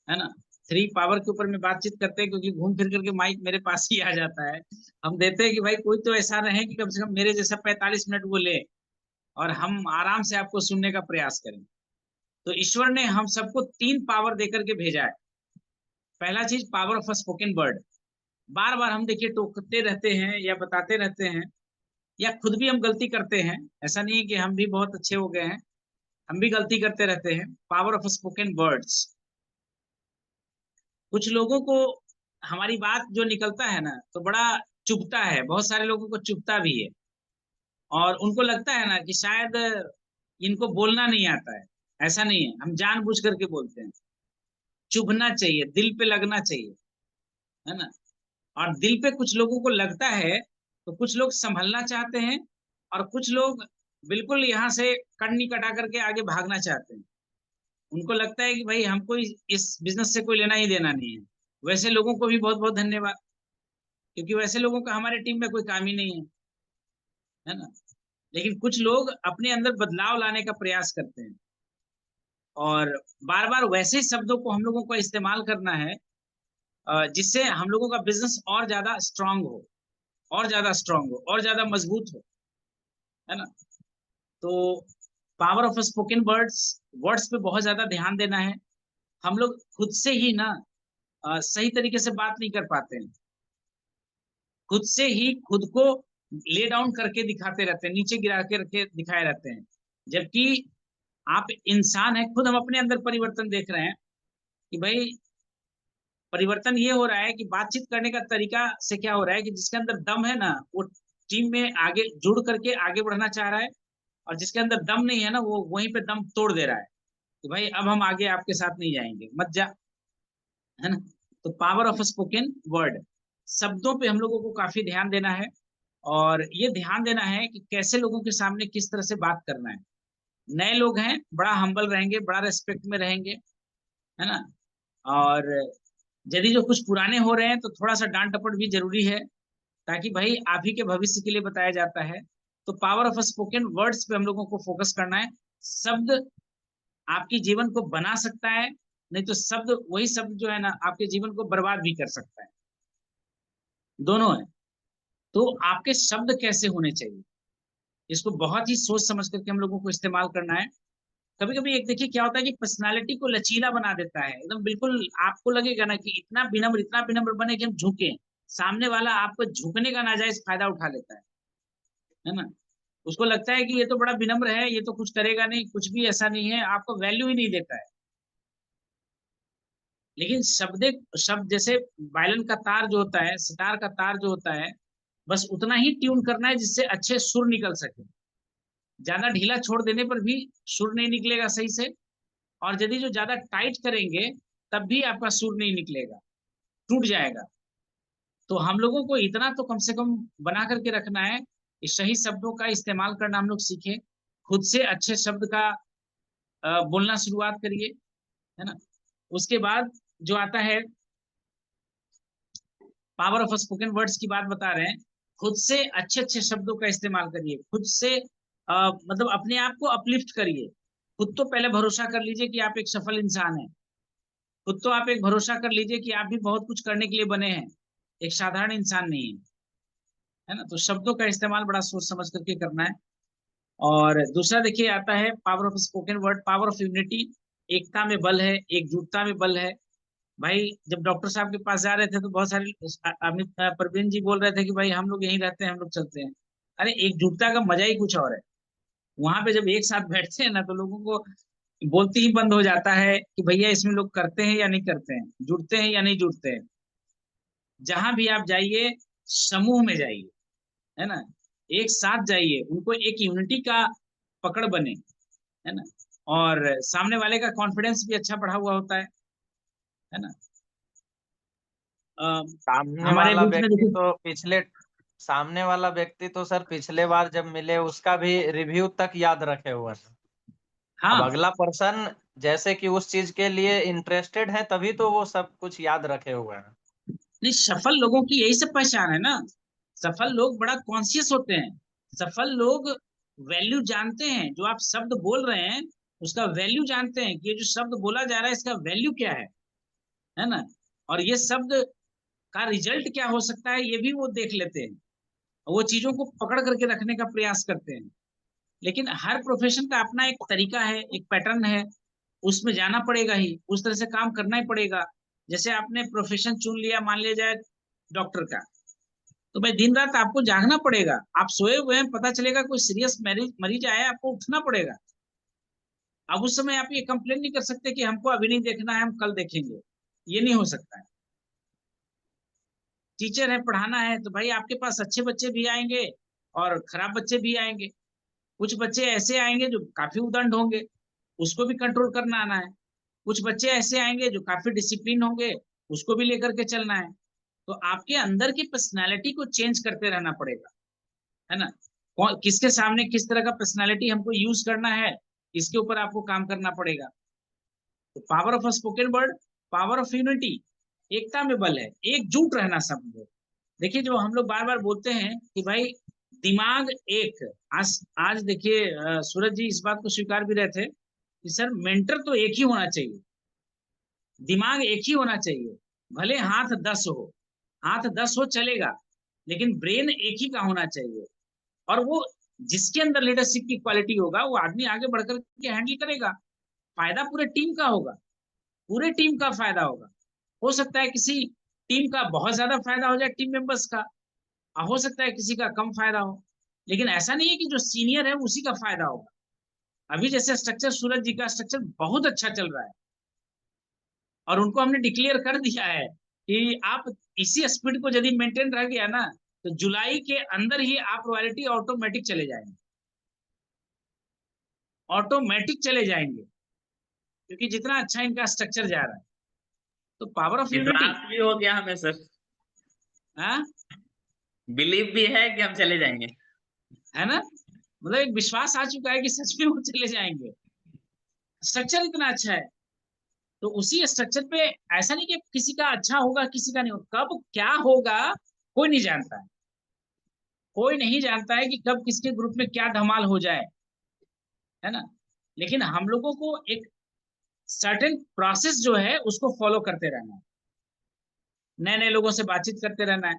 है ना? 3 पावर के ऊपर में बातचीत करते हैं, क्योंकि घूम फिर करके माइक मेरे पास ही आ जाता है। हम देते हैं कि भाई कोई तो ऐसा रहे कि कम से कम मेरे जैसा 45 मिनट वो ले और हम आराम से आपको सुनने का प्रयास करें। तो ईश्वर ने हम सबको 3 पावर देकर के भेजा है। पहला चीज power of a spoken word. बार बार हम देखिए टोकते रहते हैं या बताते रहते हैं, या खुद भी हम गलती करते हैं। ऐसा नहीं है कि हम भी बहुत अच्छे हो गए हैं, हम भी गलती करते रहते हैं। Power of spoken words. कुछ लोगों को हमारी बात जो निकलता है ना तो बड़ा चुभता है, बहुत सारे लोगों को चुभता भी है, और उनको लगता है ना कि शायद इनको बोलना नहीं आता है। ऐसा नहीं है, हम जानबूझ करके बोलते हैं। चुभना चाहिए, दिल पे लगना चाहिए, है ना। और दिल पे कुछ लोगों को लगता है तो कुछ लोग संभलना चाहते हैं, और कुछ लोग बिल्कुल यहाँ से कन्नी कटा करके आगे भागना चाहते हैं। उनको लगता है कि भाई हमको इस बिजनेस से कोई लेना ही देना नहीं है। वैसे लोगों को भी बहुत बहुत धन्यवाद, क्योंकि वैसे लोगों का हमारे टीम में कोई काम ही नहीं है ना। लेकिन कुछ लोग अपने अंदर बदलाव लाने का प्रयास करते हैं, और बार बार वैसे शब्दों को हम लोगों को इस्तेमाल करना है जिससे हम लोगों का बिजनेस और ज्यादा स्ट्रांग हो, और ज्यादा स्ट्रांग हो, और ज्यादा मजबूत हो, है ना। तो power of spoken words, words पे बहुत ज्यादा ध्यान देना है। हम लोग खुद से ही ना सही तरीके से बात नहीं कर पाते हैं। खुद से ही खुद को ले डाउन करके दिखाते रहते हैं, नीचे गिरा के रखे दिखाए रहते हैं, जबकि आप इंसान है। खुद हम अपने अंदर परिवर्तन देख रहे हैं कि भाई परिवर्तन ये हो रहा है कि बातचीत करने का तरीका से क्या हो रहा है कि जिसके अंदर दम है ना वो टीम में आगे जुड़ करके आगे बढ़ना चाह रहा है, और जिसके अंदर दम नहीं है ना वो वहीं पे दम तोड़ दे रहा है कि भाई अब हम आगे आपके साथ नहीं जाएंगे, मत जा, है ना। तो पावर ऑफ स्पोकन वर्ड, शब्दों पे हम लोगों को काफी ध्यान देना है, और ये ध्यान देना है कि कैसे लोगों के सामने किस तरह से बात करना है। नए लोग हैं, बड़ा हम्बल रहेंगे, बड़ा रेस्पेक्ट में रहेंगे, है ना। और यदि जो कुछ पुराने हो रहे हैं तो थोड़ा सा डांट डपट भी जरूरी है, ताकि भाई आप ही के भविष्य के लिए बताया जाता है। तो पावर ऑफ स्पोकन वर्ड्स पे हम लोगों को फोकस करना है। शब्द आपके जीवन को बना सकता है, नहीं तो शब्द, वही शब्द जो है ना आपके जीवन को बर्बाद भी कर सकता है। दोनों है। तो आपके शब्द कैसे होने चाहिए, इसको बहुत ही सोच समझ करके हम लोगों को इस्तेमाल करना है। कभी कभी एक देखिए क्या होता है कि पर्सनालिटी को लचीला बना देता है एकदम, बिल्कुल आपको लगेगा ना कि इतना विनम्र बने कि हम झुके, सामने वाला आपको झुकने का नाजायज फायदा उठा लेता है ना। उसको लगता है कि ये तो बड़ा विनम्र है, ये तो कुछ करेगा नहीं, कुछ भी ऐसा नहीं है, आपको वैल्यू ही नहीं देता है। लेकिन शब्द जैसे वायलिन का तार जो होता है, सितार का तार जो होता है, बस उतना ही ट्यून करना है जिससे अच्छे सुर निकल सके। ज्यादा ढीला छोड़ देने पर भी सुर नहीं निकलेगा सही से, और यदि जो ज्यादा टाइट करेंगे तब भी आपका सुर नहीं निकलेगा, टूट जाएगा। तो हम लोगों को इतना तो कम से कम बना करके रखना है कि सही शब्दों का इस्तेमाल करना हम लोग सीखें। खुद से अच्छे शब्द का बोलना शुरुआत करिए, है ना। उसके बाद जो आता है पावर ऑफ स्पोकन वर्ड्स की बात बता रहे हैं। खुद से अच्छे अच्छे शब्दों का इस्तेमाल करिए, खुद से मतलब अपने आप को अपलिफ्ट करिए। खुद तो पहले भरोसा कर लीजिए कि आप एक सफल इंसान हैं। खुद तो आप एक भरोसा कर लीजिए कि आप भी बहुत कुछ करने के लिए बने हैं, एक साधारण इंसान नहीं है ना। तो शब्दों का इस्तेमाल बड़ा सोच समझ करके करना है। और दूसरा देखिए आता है power of spoken word, power of unity. एकता में बल है, एकजुटता में बल है। भाई जब डॉक्टर साहब के पास जा रहे थे तो बहुत सारे अमित प्रवीण जी बोल रहे थे कि भाई हम लोग यहीं रहते हैं, हम लोग चलते हैं। अरे एकजुटता का मजा ही कुछ और है। वहां पे जब एक साथ बैठते हैं ना तो लोगों को बोलते ही बंद हो जाता है कि भैया इसमें लोग करते हैं या नहीं करते हैं, जुड़ते हैं या नहीं जुड़ते हैं। जहां भी आप जाइए समूह में जाइए, है ना, एक साथ जाइए, उनको एक यूनिटी का पकड़ बने, है ना। और सामने वाले का कॉन्फिडेंस भी अच्छा बढ़ा हुआ होता है ना। सामने हमारे वाला बीच में व्यक्ति देखिए, तो पिछले सामने वाला व्यक्ति तो सर पिछले बार जब मिले उसका भी रिव्यू तक याद रखे हुए हैं। अब हाँ अगला पर्सन जैसे कि उस चीज के लिए इंटरेस्टेड है तभी तो वो सब कुछ याद रखे हुए हैं। नहीं, सफल लोगों की यही सब पहचान है ना। सफल लोग बड़ा कॉन्शियस होते हैं। सफल लोग वैल्यू जानते हैं, जो आप शब्द बोल रहे हैं उसका वैल्यू जानते हैं कि ये जो शब्द बोला जा रहा है इसका वैल्यू क्या है। है ना। और ये शब्द का रिजल्ट क्या हो सकता है ये भी वो देख लेते हैं, वो चीजों को पकड़ करके रखने का प्रयास करते हैं। लेकिन हर प्रोफेशन का अपना एक तरीका है, एक पैटर्न है, उसमें जाना पड़ेगा ही, उस तरह से काम करना ही पड़ेगा। जैसे आपने प्रोफेशन चुन लिया, मान लिया जाए डॉक्टर का, तो भाई दिन रात आपको जागना पड़ेगा। आप सोए हुए हैं, पता चलेगा कोई सीरियस मरीज मरीज आया, आपको उठना पड़ेगा। अब उस समय आप ये कंप्लेन नहीं कर सकते कि हमको अभी नहीं देखना है, हम कल देखेंगे, ये नहीं हो सकता है। टीचर है, पढ़ाना है, तो भाई आपके पास अच्छे बच्चे भी आएंगे और खराब बच्चे भी आएंगे। कुछ बच्चे ऐसे आएंगे जो काफी उदंड होंगे, उसको भी कंट्रोल करना आना है। कुछ बच्चे ऐसे आएंगे जो काफी डिसिप्लिन होंगे, उसको भी लेकर के चलना है। तो आपके अंदर की पर्सनालिटी को चेंज करते रहना पड़ेगा, है ना। किसके सामने किस तरह का पर्सनालिटी हमको यूज करना है, इसके ऊपर आपको काम करना पड़ेगा। तो power of spoken word, power of unity, एकता में बल है, एकजुट रहना सब लोग। देखिए जो हम लोग बार बार बोलते हैं कि भाई दिमाग एक, आज आज देखिए सूरज जी इस बात को स्वीकार भी रहे थे कि सर मेंटर तो एक ही होना चाहिए, दिमाग एक ही होना चाहिए। भले हाथ 10 हो, हाथ 10 हो चलेगा, लेकिन ब्रेन एक ही का होना चाहिए। और वो जिसके अंदर लीडरशिप की क्वालिटी होगा वो आदमी आगे बढ़कर के हैंडल करेगा। फायदा पूरे टीम का होगा, पूरे टीम का फायदा होगा। हो सकता है किसी टीम का बहुत ज्यादा फायदा हो जाए, टीम मेंबर्स का, और हो सकता है किसी का कम फायदा हो। लेकिन ऐसा नहीं है कि जो सीनियर है उसी का फायदा होगा। अभी जैसे स्ट्रक्चर, सूरज जी का स्ट्रक्चर बहुत अच्छा चल रहा है, और उनको हमने डिक्लेयर कर दिया है कि आप इसी स्पीड को यदि मेंटेन रह गया ना, तो जुलाई के अंदर ही आप रॉयल्टी ऑटोमेटिक चले जाएंगे, ऑटोमेटिक चले जाएंगे, क्योंकि जितना अच्छा इनका स्ट्रक्चर जा रहा है। तो पावर ऑफ यूनिटी, विश्वास भी हो गया हमें सर, हाँ, बिलीव भी है कि हम चले जाएंगे। है ना। मतलब एक विश्वास आ चुका है कि सच में वो चले जाएंगे, स्ट्रक्चर इतना अच्छा है। तो उसी स्ट्रक्चर पे, ऐसा नहीं कि किसी का अच्छा होगा किसी का नहीं होगा, कब क्या होगा कोई नहीं जानता है। कोई नहीं जानता है कि कब किसके ग्रुप में क्या धमाल हो जाए, है ना। लेकिन हम लोगों को एक सर्टेन प्रोसेस जो है उसको फॉलो करते रहना है, नए नए लोगों से बातचीत करते रहना है।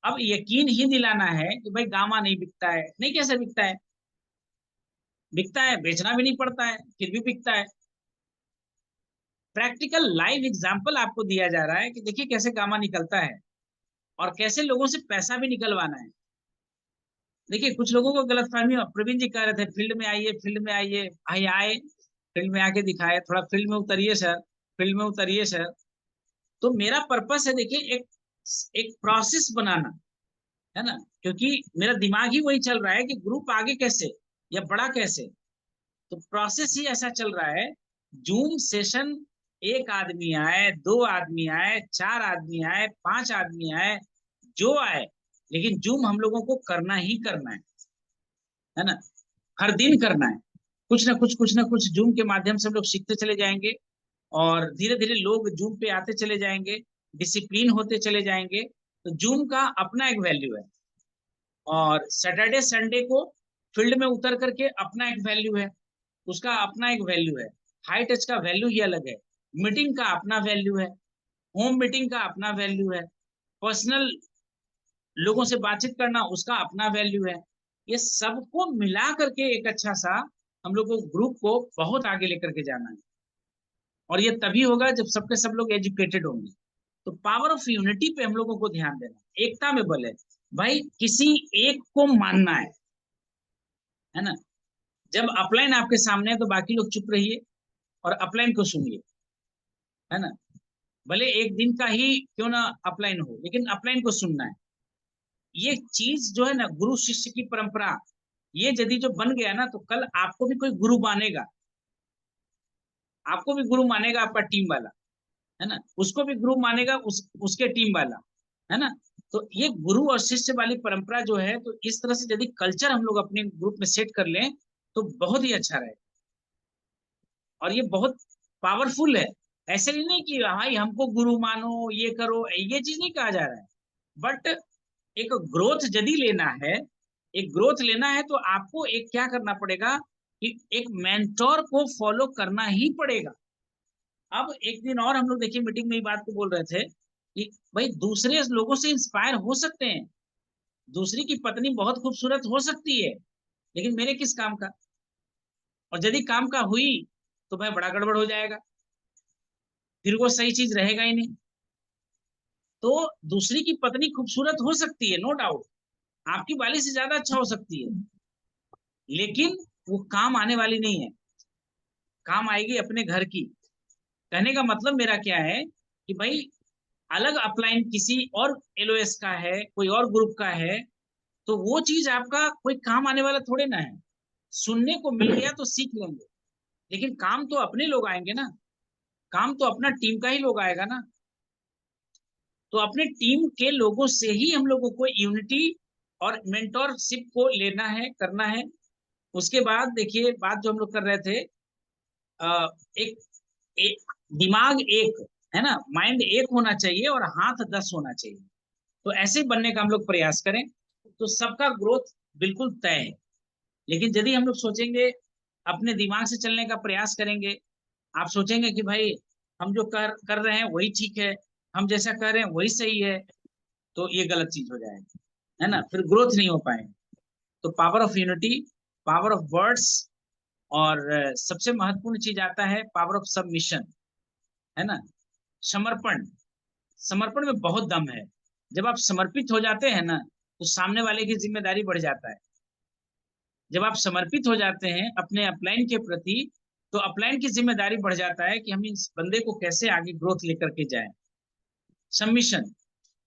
अब यकीन ही दिलाना है कि भाई गामा नहीं बिकता है, नहीं, कैसे बिकता है, बिकता है, बेचना भी नहीं पड़ता है, फिर भी बिकता है। प्रैक्टिकल लाइव एग्जांपल आपको दिया जा रहा है कि देखिए कैसे गामा निकलता है और कैसे लोगों से पैसा भी निकलवाना है। देखिए कुछ लोगों को गलतफहमी, प्रवीण जी कह रहे थे फील्ड में आइए, फील्ड में आइए, भाई आए, फील्ड में आके दिखाए, थोड़ा फील्ड में उतरिए सर, फील्ड में उतरिए सर। तो मेरा पर्पस है, देखिए, एक एक प्रोसेस बनाना, है ना। क्योंकि मेरा दिमाग ही वही चल रहा है कि ग्रुप आगे कैसे या बड़ा कैसे। तो प्रोसेस ही ऐसा चल रहा है। जूम सेशन, एक आदमी आए, दो आदमी आए, चार आदमी आए, पांच आदमी आए, जो आए, लेकिन जूम हम लोगों को करना ही करना है ना। हर दिन करना है, कुछ ना कुछ जूम के माध्यम से हम लोग सीखते चले जाएंगे, और धीरे धीरे लोग जूम पे आते चले जाएंगे, डिसिप्लिन होते चले जाएंगे। तो जूम का अपना एक वैल्यू है, और सैटरडे संडे को फील्ड में उतर करके अपना एक वैल्यू है, उसका अपना एक वैल्यू है। हाई टच का वैल्यू ही अलग है, मीटिंग का अपना वैल्यू है, होम मीटिंग का अपना वैल्यू है, पर्सनल लोगों से बातचीत करना उसका अपना वैल्यू है। ये सबको मिला करके एक अच्छा सा हम लोग को ग्रुप को बहुत आगे लेकर के जाना है, और ये तभी होगा जब सबके सब लोग एजुकेटेड होंगे। तो पावर ऑफ यूनिटी पे हम लोगों को ध्यान देना, एकता में बल है। भाई किसी एक को मानना है ना। जब अपलाइन आपके सामने है तो बाकी लोग चुप रहिए और अपलाइन को सुनिए, है ना। भले एक दिन का ही क्यों ना अपलाइन हो, लेकिन अपलाइन को सुनना है। ये चीज जो है ना, गुरु शिष्य की परंपरा, ये यदि जो बन गया ना, तो कल आपको भी कोई गुरु मानेगा, आपको भी गुरु मानेगा आपका टीम वाला, है ना, उसको भी गुरु मानेगा उसके टीम वाला, है ना। तो ये गुरु और शिष्य वाली परंपरा जो है, तो इस तरह से यदि कल्चर हम लोग अपने ग्रुप में सेट कर लें तो बहुत ही अच्छा रहेगा, और ये बहुत पावरफुल है। ऐसे ही नहीं कि भाई हमको गुरु मानो, ये करो, ये चीज नहीं कहा जा रहा है। बट एक ग्रोथ यदि लेना है, एक ग्रोथ लेना है, तो आपको एक क्या करना पड़ेगा कि एक मेंटोर को फॉलो करना ही पड़ेगा। अब एक दिन और हम लोग देखिए मीटिंग में ही बात को बोल रहे थे कि भाई दूसरे लोगों से इंस्पायर हो सकते हैं, दूसरी की पत्नी बहुत खूबसूरत हो सकती है, लेकिन मेरे किस काम का? और यदि काम का हुई तो भाई बड़ा गड़बड़ हो जाएगा, फिर वो सही चीज रहेगा ही नहीं। तो दूसरी की पत्नी खूबसूरत हो सकती है, नो डाउट, आपकी वाली से ज्यादा अच्छा हो सकती है, लेकिन वो काम आने वाली नहीं है, काम आएगी अपने घर की। कहने का मतलब मेरा क्या है कि भाई अलग अपलाइन किसी और एलओएस का है, कोई और ग्रुप का है, तो वो चीज आपका कोई काम आने वाला थोड़े ना है। सुनने को मिल गया तो सीख लेंगे, लेकिन काम तो अपने लोग आएंगे ना, काम तो अपना टीम का ही लोग आएगा ना। तो अपने टीम के लोगों से ही हम लोगों को यूनिटी और मेंटोरशिप को लेना है, करना है। उसके बाद देखिए बात जो हम लोग कर रहे थे, एक, एक दिमाग एक है ना, माइंड एक होना चाहिए और हाथ 10 होना चाहिए। तो ऐसे बनने का हम लोग प्रयास करें तो सबका ग्रोथ बिल्कुल तय है। लेकिन यदि हम लोग सोचेंगे, अपने दिमाग से चलने का प्रयास करेंगे, आप सोचेंगे कि भाई हम जो कर रहे हैं वही ठीक है, हम जैसा कर रहे हैं वही सही है, तो ये गलत चीज हो जाएगी, है ना, फिर ग्रोथ नहीं हो पाएगी। तो power of unity, power of words, और सबसे महत्वपूर्ण चीज आता है पावर ऑफ सबमिशन, है ना, समर्पण। समर्पण में बहुत दम है। जब आप समर्पित हो जाते हैं ना, तो सामने वाले की जिम्मेदारी बढ़ जाता है। जब आप समर्पित हो जाते हैं अपने अपलाइन के प्रति, तो अपलाइन की जिम्मेदारी बढ़ जाता है कि हम इस बंदे को कैसे आगे ग्रोथ लेकर के जाएं। सबमिशन,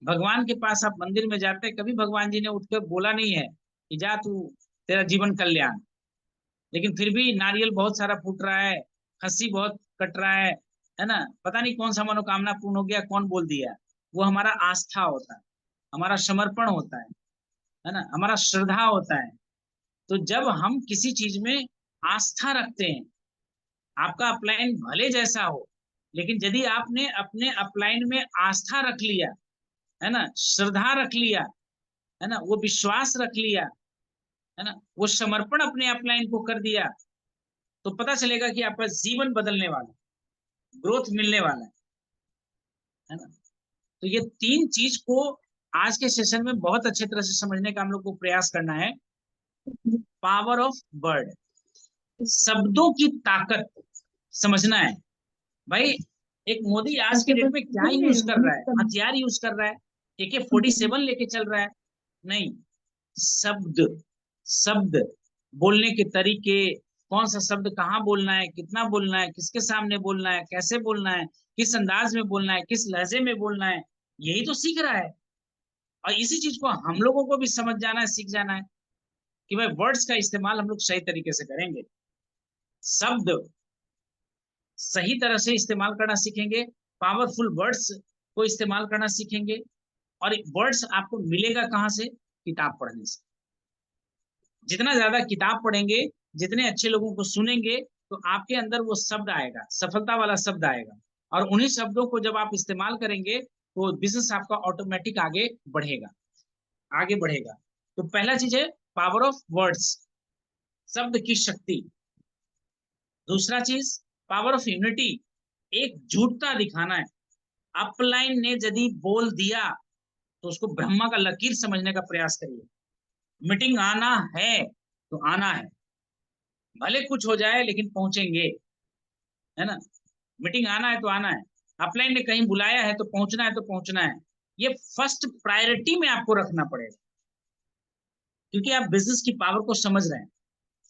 भगवान के पास आप मंदिर में जाते हैं, कभी भगवान जी ने उठकर बोला नहीं है कि जा तू, तेरा जीवन कल्याण, लेकिन फिर भी नारियल बहुत सारा फूट रहा है, खस्सी बहुत कट रहा है ना, पता नहीं कौन सा मनोकामना पूर्ण हो गया, कौन बोल दिया। वो हमारा आस्था होता है, हमारा समर्पण होता है ना, हमारा श्रद्धा होता है। तो जब हम किसी चीज में आस्था रखते हैं, आपका अपलाइन भले जैसा हो, लेकिन यदि आपने अपने अपलाइन में आस्था रख लिया, है ना, श्रद्धा रख लिया, है ना, वो विश्वास रख लिया, है ना, वो समर्पण अपने अपलाइन को कर दिया, तो पता चलेगा कि आपका जीवन बदलने वाला, ग्रोथ मिलने वाला है ना। तो ये तीन चीज को आज के सेशन में बहुत अच्छे तरह से समझने का हम लोग को प्रयास करना है। पावर ऑफ वर्ड, शब्दों की ताकत समझना है। भाई एक मोदी आज के डेट में क्या यूज कर रहा है, हथियार यूज कर रहा है, AK-47 लेके चल रहा है? नहीं, शब्द, शब्द बोलने के तरीके, कौन सा शब्द कहाँ बोलना है, कितना बोलना है, किसके सामने बोलना है, कैसे बोलना है, किस अंदाज में बोलना है, किस लहजे में बोलना है, यही तो सीख रहा है। और इसी चीज को हम लोगों को भी समझ जाना है, सीख जाना है कि भाई वर्ड्स का इस्तेमाल हम लोग सही तरीके से करेंगे, शब्द सही तरह से इस्तेमाल करना सीखेंगे, पावरफुल वर्ड्स को इस्तेमाल करना सीखेंगे। और वर्ड्स आपको मिलेगा कहाँ से? किताब पढ़ने से। जितना ज्यादा किताब पढ़ेंगे, जितने अच्छे लोगों को सुनेंगे, तो आपके अंदर वो शब्द आएगा, सफलता वाला शब्द आएगा, और उन्हीं शब्दों को जब आप इस्तेमाल करेंगे तो बिजनेस आपका ऑटोमेटिक आगे बढ़ेगा, आगे बढ़ेगा। तो पहला चीज है पावर ऑफ वर्ड्स, शब्द की शक्ति। दूसरा चीज पावर ऑफ यूनिटी, एकजुटता दिखाना है। अपलाइन ने यदि बोल दिया तो उसको ब्रह्मा का लकीर समझने का प्रयास करिए। मीटिंग आना है तो आना है, भले कुछ हो जाए लेकिन पहुंचेंगे, है ना। मीटिंग आना है तो आना है, अपलाइन ने कहीं बुलाया है तो पहुंचना है, तो पहुंचना है। ये फर्स्ट प्रायोरिटी में आपको रखना पड़ेगा, क्योंकि आप बिजनेस की पावर को समझ रहे हैं।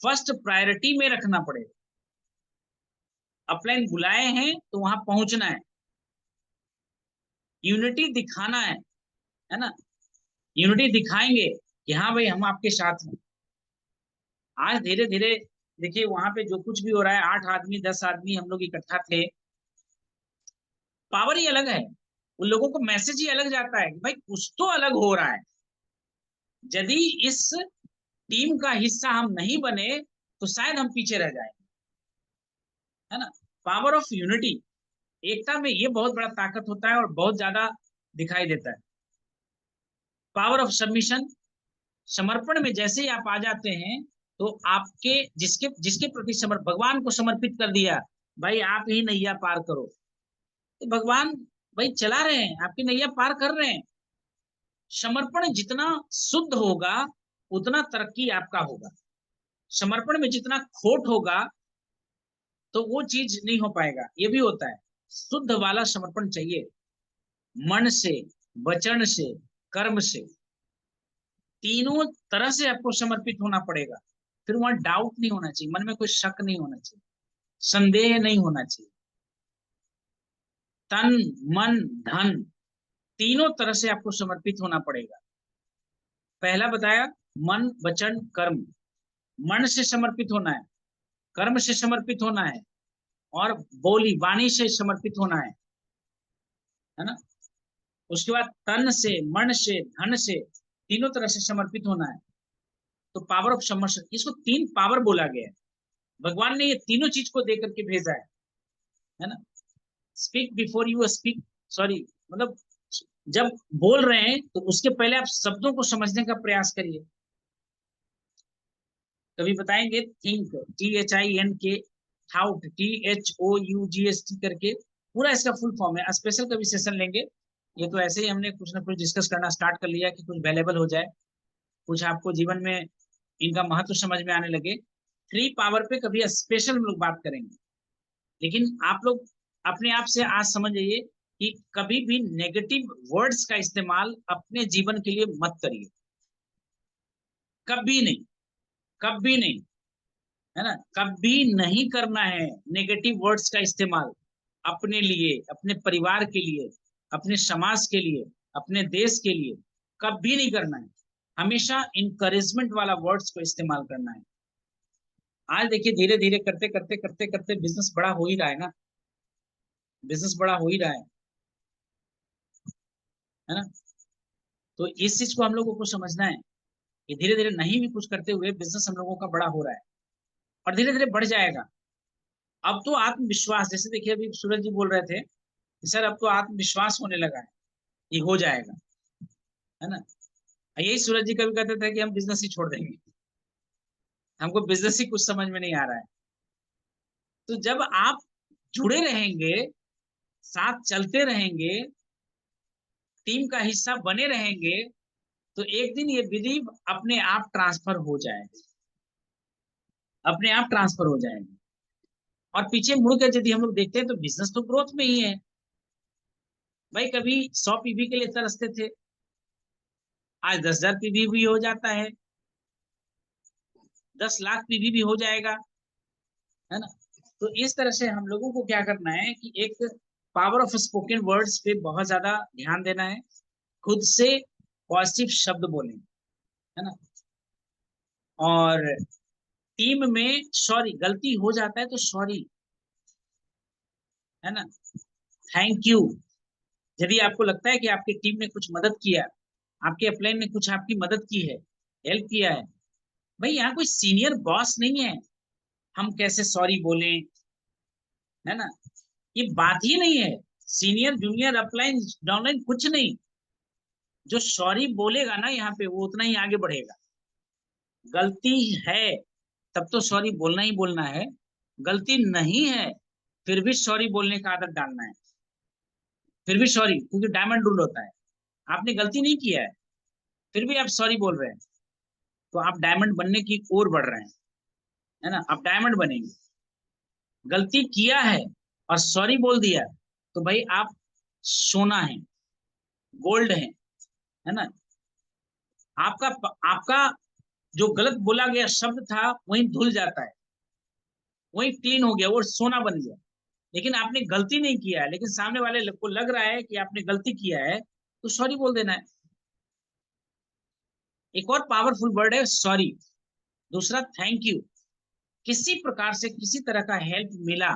फर्स्ट प्रायोरिटी में रखना पड़ेगा। अपलाइन बुलाए हैं तो वहां पहुंचना है, यूनिटी दिखाना है ना। यूनिटी दिखाएंगे कि हाँ भाई हम आपके साथ हैं। आज धीरे धीरे देखिए वहां पे जो कुछ भी हो रहा है, 8 आदमी 10 आदमी हम लोग इकट्ठा थे, पावर ही अलग है। उन लोगों को मैसेज ही अलग जाता है कि भाई कुछ तो अलग हो रहा है। यदि इस टीम का हिस्सा हम नहीं बने तो शायद हम पीछे रह जाएंगे, है ना। पावर ऑफ यूनिटी, एकता में ये बहुत बड़ा ताकत होता है और बहुत ज्यादा दिखाई देता है। पावर ऑफ सबमिशन, समर्पण में जैसे ही आप आ जाते हैं तो आपके जिसके जिसके प्रति भगवान को समर्पित कर दिया, भाई आप ही नैया पार करो, तो भगवान भाई चला रहे हैं, आपकी नैया पार कर रहे हैं। समर्पण जितना शुद्ध होगा उतना तरक्की आपका होगा। समर्पण में जितना खोट होगा तो वो चीज नहीं हो पाएगा। ये भी होता है, शुद्ध वाला समर्पण चाहिए, मन से, वचन से, कर्म से, तीनों तरह से आपको समर्पित होना पड़ेगा। फिर वहां डाउट नहीं होना चाहिए, मन में कोई शक नहीं होना चाहिए, संदेह नहीं होना चाहिए। तन मन धन तीनों तरह से आपको समर्पित होना पड़ेगा। पहला बताया मन वचन कर्म। मन से समर्पित होना है, कर्म से समर्पित होना है, और बोली वाणी से समर्पित होना है ना। उसके बाद तन से, मन से, धन से, तीनों तरह से समर्पित होना है। तो पावर ऑफ समर्पण, इसको 3 पावर बोला गया है। भगवान ने ये तीनों चीज को देकर के भेजा है ना। Speak before you speak, sorry, मतलब जब बोल रहे हैं तो उसके पहले आप शब्दों को समझने का प्रयास करिए। कभी बताएंगे थिंक, THINK, थाउट, THOUGHT करके, पूरा इसका फुल फॉर्म है। स्पेशल कभी सेशन लेंगे। ये तो ऐसे ही हमने कुछ ना कुछ डिस्कस करना स्टार्ट कर लिया कि कुछ वैल्यूएबल हो जाए, कुछ आपको जीवन में इनका महत्व समझ में आने लगे। 3 पावर पे कभी स्पेशल लोग बात करेंगे। लेकिन आप लोग अपने आप से आज समझ जाइए कि कभी भी नेगेटिव वर्ड्स का इस्तेमाल अपने जीवन के लिए मत करिए, कभी नहीं, कभी नहीं, है ना। कभी नहीं करना है नेगेटिव वर्ड्स का इस्तेमाल अपने लिए, अपने परिवार के लिए, अपने समाज के लिए, अपने देश के लिए, कभी नहीं करना है। हमेशा इंकरेजमेंट वाला वर्ड्स को इस्तेमाल करना है। आज देखिए धीरे धीरे करते करते करते करते बिजनेस बड़ा हो ही रहा है ना, बिजनेस बड़ा हो ही रहा है ना। तो इस चीज को हम लोगों को समझना है कि धीरे धीरे नहीं भी कुछ करते हुए बिजनेस हम लोगों का बड़ा हो रहा है और धीरे धीरे बढ़ जाएगा। अब तो आत्मविश्वास, जैसे देखिए अभी सूरज जी बोल रहे थे कि सर अब तो आत्मविश्वास होने लगा है, ये हो जाएगा, है ना। यही सूरज जी कभी कहते थे कि हम बिजनेस ही छोड़ देंगे, हमको बिजनेस ही कुछ समझ में नहीं आ रहा है। तो जब आप जुड़े रहेंगे, साथ चलते रहेंगे, टीम का हिस्सा बने रहेंगे, तो एक दिन ये बिलीव अपने आप ट्रांसफर हो जाएगा, अपने आप ट्रांसफर हो जाएगा। और पीछे मुड़ कर यदि हम लोग देखते हैं तो बिजनेस तो ग्रोथ में ही है भाई। कभी 100 PV के लिए तरसते थे, आज 10,000 PV भी हो जाता है, 10 लाख PV भी हो जाएगा, है ना। तो इस तरह से हम लोगों को क्या करना है कि एक पावर ऑफ स्पोकन वर्ड्स पे बहुत ज्यादा ध्यान देना है, खुद से पॉजिटिव शब्द बोलें, है ना। और टीम में सॉरी, गलती हो जाता है तो सॉरी, है ना, थैंक यू। यदि आपको लगता है कि आपकी टीम ने कुछ मदद किया, आपके अपलाइन ने कुछ आपकी मदद की है, हेल्प किया है, भाई यहाँ कोई सीनियर बॉस नहीं है हम कैसे सॉरी बोलें, है ना। ये बात ही नहीं है, सीनियर जूनियर अपलाइन डाउनलाइन कुछ नहीं। जो सॉरी बोलेगा ना यहाँ पे वो उतना ही आगे बढ़ेगा। गलती है तब तो सॉरी बोलना ही बोलना है, गलती नहीं है फिर भी सॉरी बोलने का आदत डालना है, फिर भी सॉरी, क्योंकि डायमंड रूल होता है। आपने गलती नहीं किया है फिर भी आप सॉरी बोल रहे हैं तो आप डायमंड बनने की ओर बढ़ रहे हैं, है ना। आप डायमंड बनेंगे। गलती किया है और सॉरी बोल दिया तो भाई आप सोना है, गोल्ड है ना। आपका आपका जो गलत बोला गया शब्द था वही धुल जाता है, वही क्लीन हो गया, वो सोना बन गया। लेकिन आपने गलती नहीं किया है, लेकिन सामने वाले को लग रहा है कि आपने गलती किया है तो सॉरी बोल देना है। एक और पावरफुल वर्ड है सॉरी। दूसरा थैंक यू। किसी प्रकार से किसी तरह का हेल्प मिला,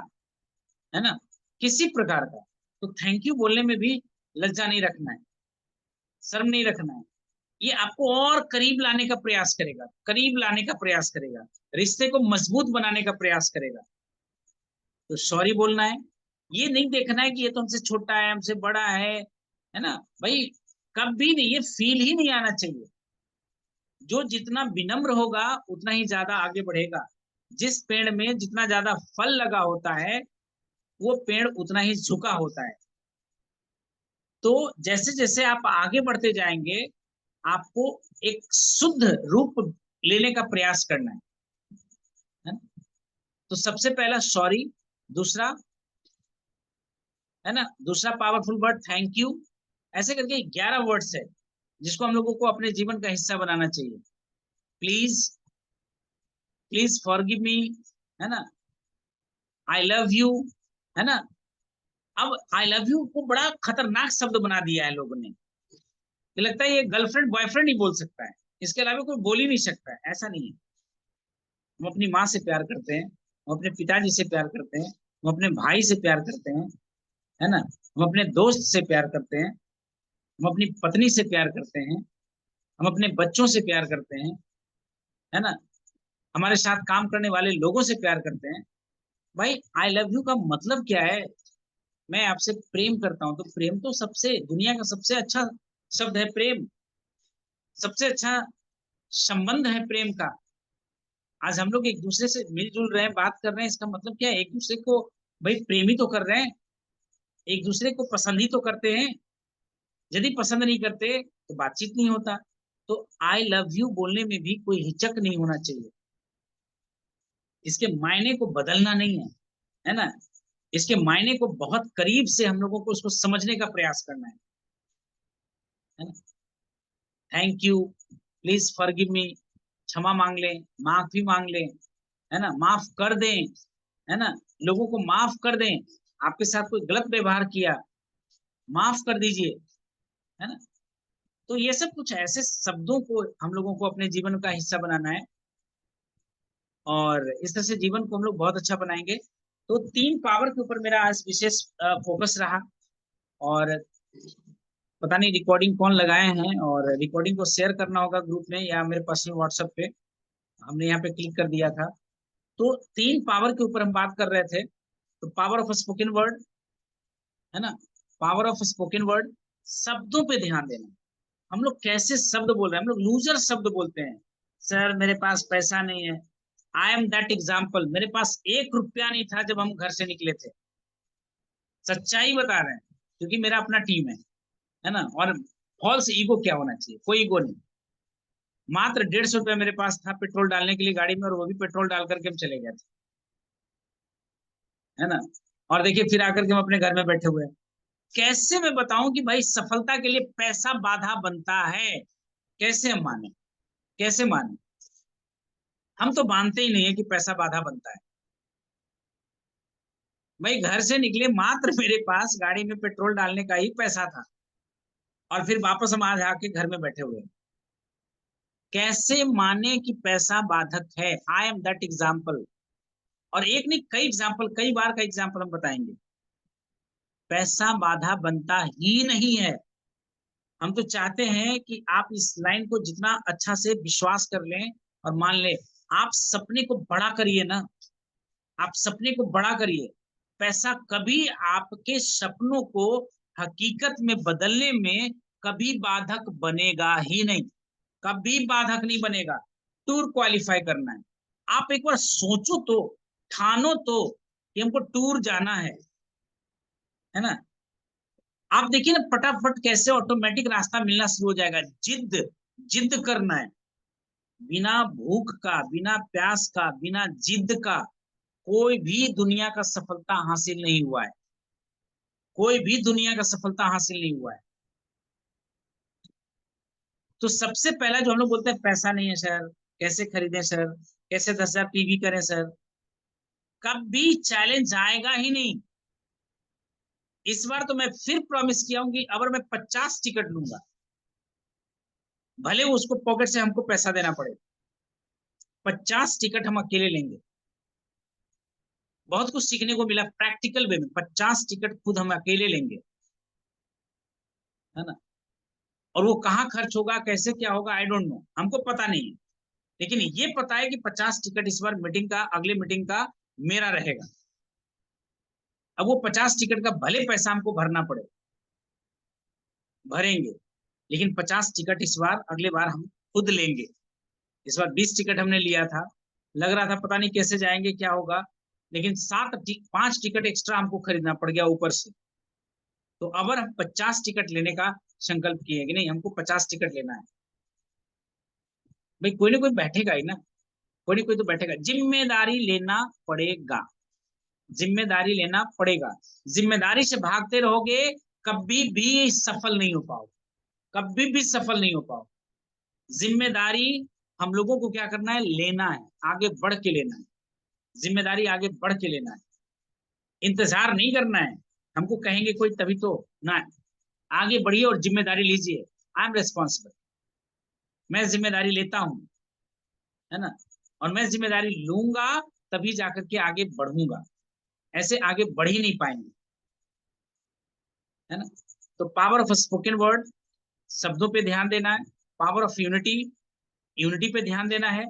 है ना, किसी प्रकार का, तो थैंक यू बोलने में भी लज्जा नहीं रखना है, शर्म नहीं रखना है। ये आपको और करीब लाने का प्रयास करेगा, करीब लाने का प्रयास करेगा, रिश्ते को मजबूत बनाने का प्रयास करेगा। तो सॉरी बोलना है। ये नहीं देखना है कि ये तो हमसे छोटा है, हमसे बड़ा है ना भाई। कभी नहीं, ये फील ही नहीं आना चाहिए। जो जितना विनम्र होगा उतना ही ज्यादा आगे बढ़ेगा। जिस पेड़ में जितना ज्यादा फल लगा होता है वो पेड़ उतना ही झुका होता है। तो जैसे जैसे आप आगे बढ़ते जाएंगे, आपको एक शुद्ध रूप लेने का प्रयास करना है ना? तो सबसे पहला सॉरी, दूसरा है ना, दूसरा पावरफुल वर्ड थैंक यू, ऐसे करके 11 वर्ड्स है जिसको हम लोगों को अपने जीवन का हिस्सा बनाना चाहिए। प्लीज, प्लीज फॉरगिव मी, है ना, आई लव यू, है ना। अब आई लव यू को बड़ा खतरनाक शब्द बना दिया है लोगों ने, ये लगता है ये गर्लफ्रेंड बॉयफ्रेंड ही बोल सकता है, इसके अलावा कोई बोल ही नहीं सकता है। ऐसा नहीं है। हम अपनी माँ से प्यार करते हैं, हम अपने पिताजी से प्यार करते हैं, हम अपने भाई से प्यार करते हैं, है ना, हम अपने दोस्त से प्यार करते हैं, हम अपनी पत्नी से प्यार करते हैं, हम अपने बच्चों से प्यार करते हैं, है ना, हमारे साथ काम करने वाले लोगों से प्यार करते हैं। भाई आई लव यू का मतलब क्या है? मैं आपसे प्रेम करता हूं, तो प्रेम तो सबसे दुनिया का सबसे अच्छा शब्द है प्रेम, सबसे अच्छा संबंध है प्रेम का। आज हम लोग एक दूसरे से मिलजुल रहे हैं, बात कर रहे हैं, इसका मतलब क्या है? एक दूसरे को भाई प्रेमी तो कर रहे हैं, एक दूसरे को पसंद ही तो करते हैं। यदि पसंद नहीं करते तो बातचीत नहीं होता। तो आई लव यू बोलने में भी कोई हिचक नहीं होना चाहिए। इसके मायने को बदलना नहीं है ना, इसके मायने को बहुत करीब से हम लोगों को उसको समझने का प्रयास करना है ना। Thank you, please forgive me, क्षमा मांग लें, माफी मांग लें, है ना, माफ कर दें, है ना, लोगों को माफ कर दें। आपके साथ कोई गलत व्यवहार किया, माफ कर दीजिए, है ना। तो ये सब कुछ ऐसे शब्दों को हम लोगों को अपने जीवन का हिस्सा बनाना है, और इस तरह से जीवन को हम लोग बहुत अच्छा बनाएंगे। तो 3 पावर के ऊपर मेरा आज विशेष फोकस रहा। और पता नहीं रिकॉर्डिंग कौन लगाए हैं, और रिकॉर्डिंग को शेयर करना होगा ग्रुप में या मेरे पर्सनल व्हाट्सएप पे, हमने यहाँ पे क्लिक कर दिया था। तो 3 पावर के ऊपर हम बात कर रहे थे। तो पावर ऑफ स्पोकन वर्ड, है ना, पावर ऑफ स्पोकन वर्ड, शब्दों पे ध्यान देना। हम लोग कैसे शब्द बोल रहे हैं? हम लोग लूजर शब्द बोलते हैं। सर मेरे पास पैसा नहीं है, आई एम दैट एग्जाम्पल, मेरे पास 1 रुपया नहीं था जब हम घर से निकले थे। सच्चाई बता रहे हैं, क्योंकि मेरा अपना टीम है ना। और फॉल्स ईगो क्या होना चाहिए? कोई ईगो नहीं। मात्र 150 रुपया मेरे पास था पेट्रोल डालने के लिए गाड़ी में, और वो भी पेट्रोल डाल करके हम चले गए थे, है ना। और देखिए फिर आकर के हम अपने घर में बैठे हुए हैं। कैसे मैं बताऊं कि भाई सफलता के लिए पैसा बाधा बनता है? कैसे हम माने, कैसे माने? हम तो मानते ही नहीं है कि पैसा बाधा बनता है। भाई घर से निकले, मात्र मेरे पास गाड़ी में पेट्रोल डालने का ही पैसा था, और फिर वापस हम आज आके घर में बैठे हुए हैं। कैसे माने कि पैसा बाधक है? I am that example. और एक नहीं, कई एग्जाम्पल, कई बार का एग्जाम्पल हम बताएंगे। पैसा बाधा बनता ही नहीं है। हम तो चाहते हैं कि आप इस लाइन को जितना अच्छा से विश्वास कर लें और मान लें। आप सपने को बड़ा करिए ना, आप सपने को बड़ा करिए। पैसा कभी आपके सपनों को हकीकत में बदलने में कभी बाधक बनेगा ही नहीं, कभी बाधक नहीं बनेगा। टूर क्वालिफाई करना है, आप एक बार सोचो तो, ठानो तो कि हमको टूर जाना है ना। आप देखिए ना फटाफट कैसे ऑटोमेटिक रास्ता मिलना शुरू हो जाएगा। जिद, जिद करना है। बिना भूख का, बिना प्यास का, बिना जिद का कोई भी दुनिया का सफलता हासिल नहीं हुआ है, कोई भी दुनिया का सफलता हासिल नहीं हुआ है। तो सबसे पहला जो हम लोग बोलते हैं पैसा नहीं है सर, कैसे खरीदें सर, कैसे 10,000 पीवी करें सर, कभी चैलेंज आएगा ही नहीं। इस बार तो मैं फिर प्रॉमिस किया हूं कि अगर मैं 50 टिकट लूंगा, भले उसको पॉकेट से हमको पैसा देना पड़े, 50 टिकट हम अकेले लेंगे। बहुत कुछ सीखने को मिला प्रैक्टिकल वे में। 50 टिकट खुद हम अकेले लेंगे, है ना। और वो कहाँ खर्च होगा, कैसे क्या होगा, आई डोंट नो, हमको पता नहीं है। लेकिन ये पता है कि 50 टिकट इस बार मीटिंग का, अगले मीटिंग का मेरा रहेगा। अब वो 50 टिकट का भले पैसा हमको भरना पड़े, भरेंगे, लेकिन 50 टिकट इस बार, अगले बार हम खुद लेंगे। इस बार 20 टिकट हमने लिया था, लग रहा था पता नहीं कैसे जाएंगे, क्या होगा, लेकिन 5 टिकट एक्स्ट्रा हमको खरीदना पड़ गया ऊपर से। तो अब हम 50 टिकट लेने का संकल्प किए कि नहीं, हमको 50 टिकट लेना है। भाई कोई ना कोई बैठेगा ही ना, कोई ना कोई तो बैठेगा। जिम्मेदारी लेना पड़ेगा, जिम्मेदारी लेना पड़ेगा। जिम्मेदारी से भागते रहोगे, कभी भी सफल नहीं हो पाओ, कभी भी सफल नहीं हो पाओ। जिम्मेदारी हम लोगों को क्या करना है, लेना है, आगे बढ़ के लेना है। जिम्मेदारी आगे बढ़ के लेना है, इंतजार नहीं करना है। हमको कहेंगे कोई तभी तो ना, आगे बढ़िए और जिम्मेदारी लीजिए। आई एम रिस्पॉन्सिबल, मैं जिम्मेदारी लेता हूं, है ना, और मैं जिम्मेदारी लूंगा तभी जाकर के आगे बढ़ूंगा, ऐसे आगे बढ़ ही नहीं पाएंगे, है ना। तो पावर ऑफ स्पोकन वर्ड, शब्दों पे ध्यान देना है। पावर ऑफ यूनिटी, यूनिटी पे ध्यान देना है।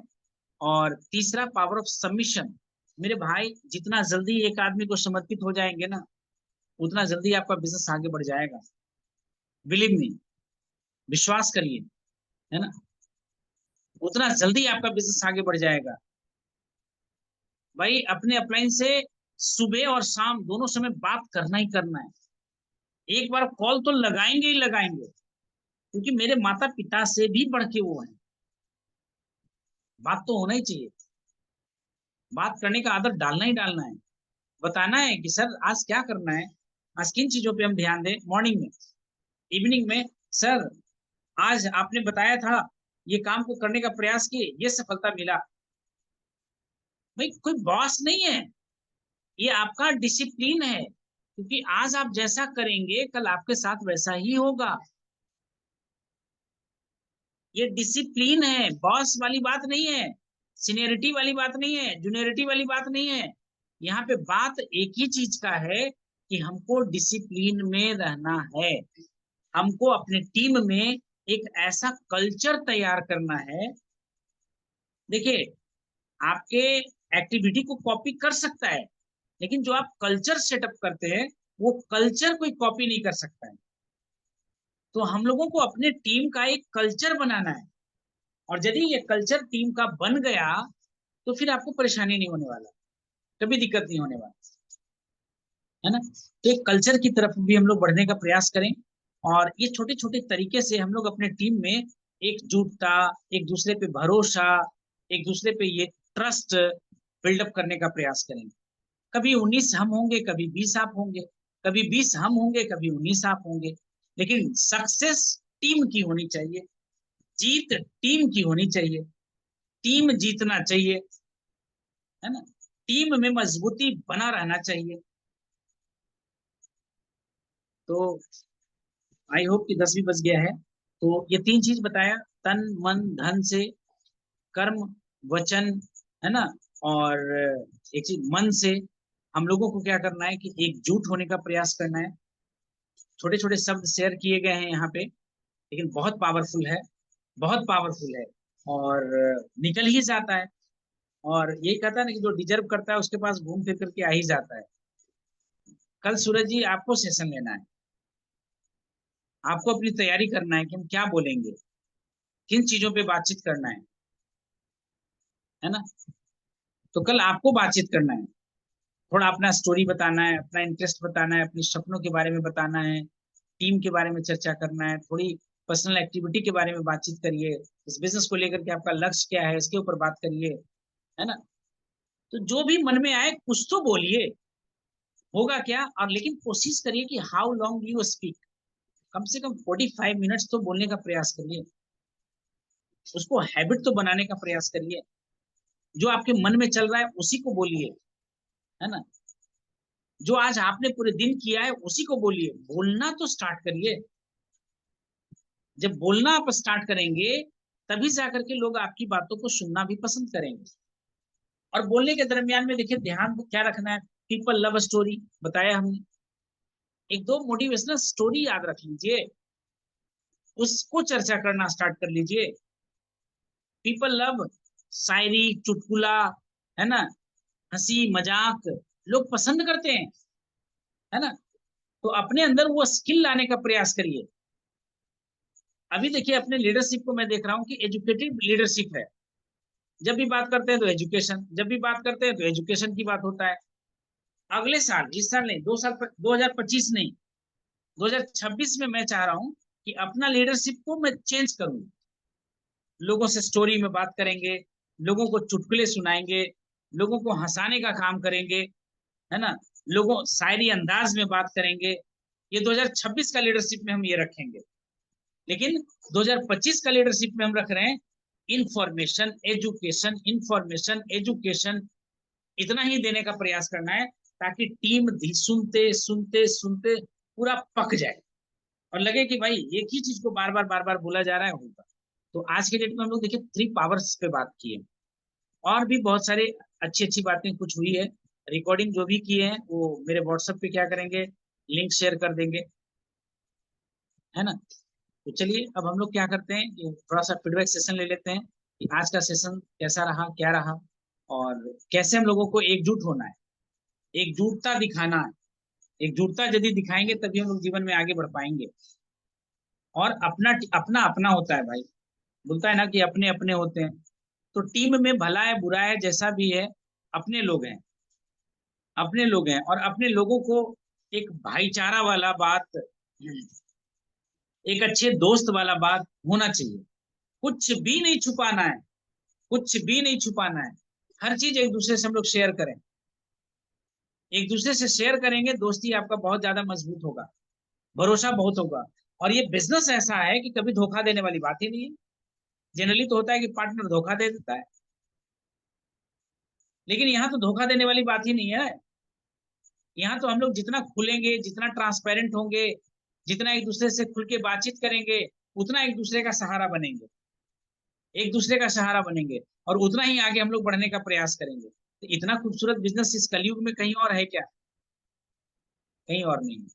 और तीसरा पावर ऑफ सबमिशन। मेरे भाई जितना जल्दी एक आदमी को समर्पित हो जाएंगे ना, उतना जल्दी आपका बिजनेस आगे बढ़ जाएगा। बिलीव मी, विश्वास करिए, है ना, उतना जल्दी आपका बिजनेस आगे बढ़ जाएगा। भाई अपने अपलाइन से सुबह और शाम दोनों समय बात करना ही करना है। एक बार कॉल तो लगाएंगे ही लगाएंगे, क्योंकि मेरे माता पिता से भी बढ़ के वो हैं। बात तो होना ही चाहिए, बात करने का आदत डालना ही डालना है। बताना है कि सर आज क्या करना है, आज किन चीजों पे हम ध्यान दें। मॉर्निंग में, इवनिंग में, सर आज आपने बताया था ये काम को करने का प्रयास किए, ये सफलता मिला। भाई कोई बॉस नहीं है, ये आपका डिसिप्लिन है, क्योंकि आज आप जैसा करेंगे कल आपके साथ वैसा ही होगा। ये डिसिप्लिन है, बॉस वाली बात नहीं है, सीनियरिटी वाली बात नहीं है, जूनियरिटी वाली बात नहीं है। यहाँ पे बात एक ही चीज का है कि हमको डिसिप्लिन में रहना है। हमको अपने टीम में एक ऐसा कल्चर तैयार करना है। देखिए, आपके एक्टिविटी को कॉपी कर सकता है, लेकिन जो आप कल्चर सेटअप करते हैं वो कल्चर कोई कॉपी नहीं कर सकता है। तो हम लोगों को अपने टीम का एक कल्चर बनाना है, और यदि ये कल्चर टीम का बन गया तो फिर आपको परेशानी नहीं होने वाला, कभी दिक्कत नहीं होने वाला, है ना। तो एक कल्चर की तरफ भी हम लोग बढ़ने का प्रयास करें, और ये छोटे छोटे तरीके से हम लोग अपने टीम में एकजुटता, एक दूसरे पे भरोसा, एक दूसरे पे ये ट्रस्ट बिल्डअप करने का प्रयास करेंगे। कभी 19 हम होंगे, कभी 20 आप होंगे, कभी 20 हम होंगे, कभी 19 आप होंगे, लेकिन सक्सेस टीम की होनी चाहिए, जीत टीम की होनी चाहिए, टीम जीतना चाहिए, है ना, टीम में मजबूती बना रहना चाहिए। तो आई होप कि 10 भी बज गया है। तो ये 3 चीज बताया, तन मन धन से, कर्म वचन, है ना, और एक चीज मन से। हम लोगों को क्या करना है कि एकजुट होने का प्रयास करना है। छोटे छोटे शब्द शेयर किए गए हैं यहाँ पे, लेकिन बहुत पावरफुल है, बहुत पावरफुल है, और निकल ही जाता है। और यही कहता है ना कि जो डिजर्व करता है उसके पास घूम फिर करके आ ही जाता है। कल सूरज जी आपको सेशन लेना है, आपको अपनी तैयारी करना है कि हम क्या बोलेंगे, किन चीजों पे बातचीत करना है ना। तो कल आपको बातचीत करना है, थोड़ा अपना स्टोरी बताना है, अपना इंटरेस्ट बताना है, अपने सपनों के बारे में बताना है, टीम के बारे में चर्चा करना है, थोड़ी पर्सनल एक्टिविटी के बारे में बातचीत करिए, इस बिजनेस को लेकर के आपका लक्ष्य क्या है इसके ऊपर बात करिए, है ना। तो जो भी मन में आए कुछ तो बोलिए, होगा क्या। और लेकिन कोशिश करिए कि हाउ लॉन्ग यू स्पीक, कम से कम 45 मिनट्स तो बोलने का प्रयास करिए, उसको हैबिट तो बनाने का प्रयास करिए। जो आपके मन में चल रहा है उसी को बोलिए, है ना। जो आज आपने पूरे दिन किया है उसी को बोलिए, बोलना तो स्टार्ट करिए। जब बोलना आप स्टार्ट करेंगे तभी जाकर के लोग आपकी बातों को सुनना भी पसंद करेंगे। और बोलने के दरमियान में देखिए ध्यान को क्या रखना है, पीपल लव स्टोरी बताया हमने, एक दो मोटिवेशनल स्टोरी याद रख लीजिए, उसको चर्चा करना स्टार्ट कर लीजिए। पीपल लव शायरी, चुटकुला, है ना, हंसी मजाक लोग पसंद करते हैं, है ना। तो अपने अंदर वो स्किल लाने का प्रयास करिए। अभी देखिए अपने लीडरशिप को मैं देख रहा हूँ कि एजुकेटेड लीडरशिप है। जब भी बात करते हैं तो एजुकेशन, जब भी बात करते हैं तो एजुकेशन की बात होता है। अगले साल, इस साल नहीं, 2 साल, 2025 नहीं, 2026 में मैं चाह रहा हूं कि अपना लीडरशिप को मैं चेंज करूं। लोगों से स्टोरी में बात करेंगे, लोगों को चुटकुले सुनाएंगे, लोगों को हंसाने का काम करेंगे, है ना, लोगों शायरी अंदाज में बात करेंगे। ये 2026 का लीडरशिप में हम ये रखेंगे। लेकिन 2025 का लीडरशिप में हम रख रहे हैं इंफॉर्मेशन एजुकेशन, इंफॉर्मेशन एजुकेशन, इतना ही देने का प्रयास करना है ताकि टीम सुनते सुनते सुनते पूरा पक जाए और लगे कि भाई एक ही चीज को बार बार बोला जा रहा है, होगा। तो आज के डेट में हम लोग देखिए 3 पावर्स पे बात की है, और भी बहुत सारे अच्छी अच्छी बातें कुछ हुई है। रिकॉर्डिंग जो भी किए हैं वो मेरे व्हाट्सएप पे क्या करेंगे, लिंक शेयर कर देंगे, है ना। तो चलिए अब हम लोग क्या करते हैं कि थोड़ा सा फीडबैक सेशन ले लेते हैं कि आज का सेशन कैसा रहा, क्या रहा, और कैसे हम लोगों को एकजुट होना है, एकजुटता दिखाना है। एकजुटता यदि दिखाएंगे तभी हम लोग जीवन में आगे बढ़ पाएंगे। और अपना अपना अपना होता है भाई, बोलता है ना कि अपने अपने होते हैं। तो टीम में भला है बुरा है जैसा भी है, अपने लोग हैं, अपने लोग हैं, और अपने लोगों को एक भाईचारा वाला बात, एक अच्छे दोस्त वाला बात होना चाहिए। कुछ भी नहीं छुपाना है, कुछ भी नहीं छुपाना है, हर चीज एक दूसरे से हम लोग शेयर करें। एक दूसरे से शेयर करेंगे, दोस्ती आपका बहुत ज्यादा मजबूत होगा, भरोसा बहुत होगा। और ये बिजनेस ऐसा है कि कभी धोखा देने वाली बात ही नहीं है। जनरली तो होता है कि पार्टनर धोखा दे देता है, लेकिन यहाँ तो धोखा देने वाली बात ही नहीं है। यहाँ तो हम लोग जितना खुलेंगे, जितना ट्रांसपेरेंट होंगे, जितना एक दूसरे से खुल के बातचीत करेंगे, उतना एक दूसरे का सहारा बनेंगे, एक दूसरे का सहारा बनेंगे, और उतना ही आगे हम लोग बढ़ने का प्रयास करेंगे। तो इतना खूबसूरत बिजनेस इस कलयुग में कहीं और है क्या? कहीं और नहीं है।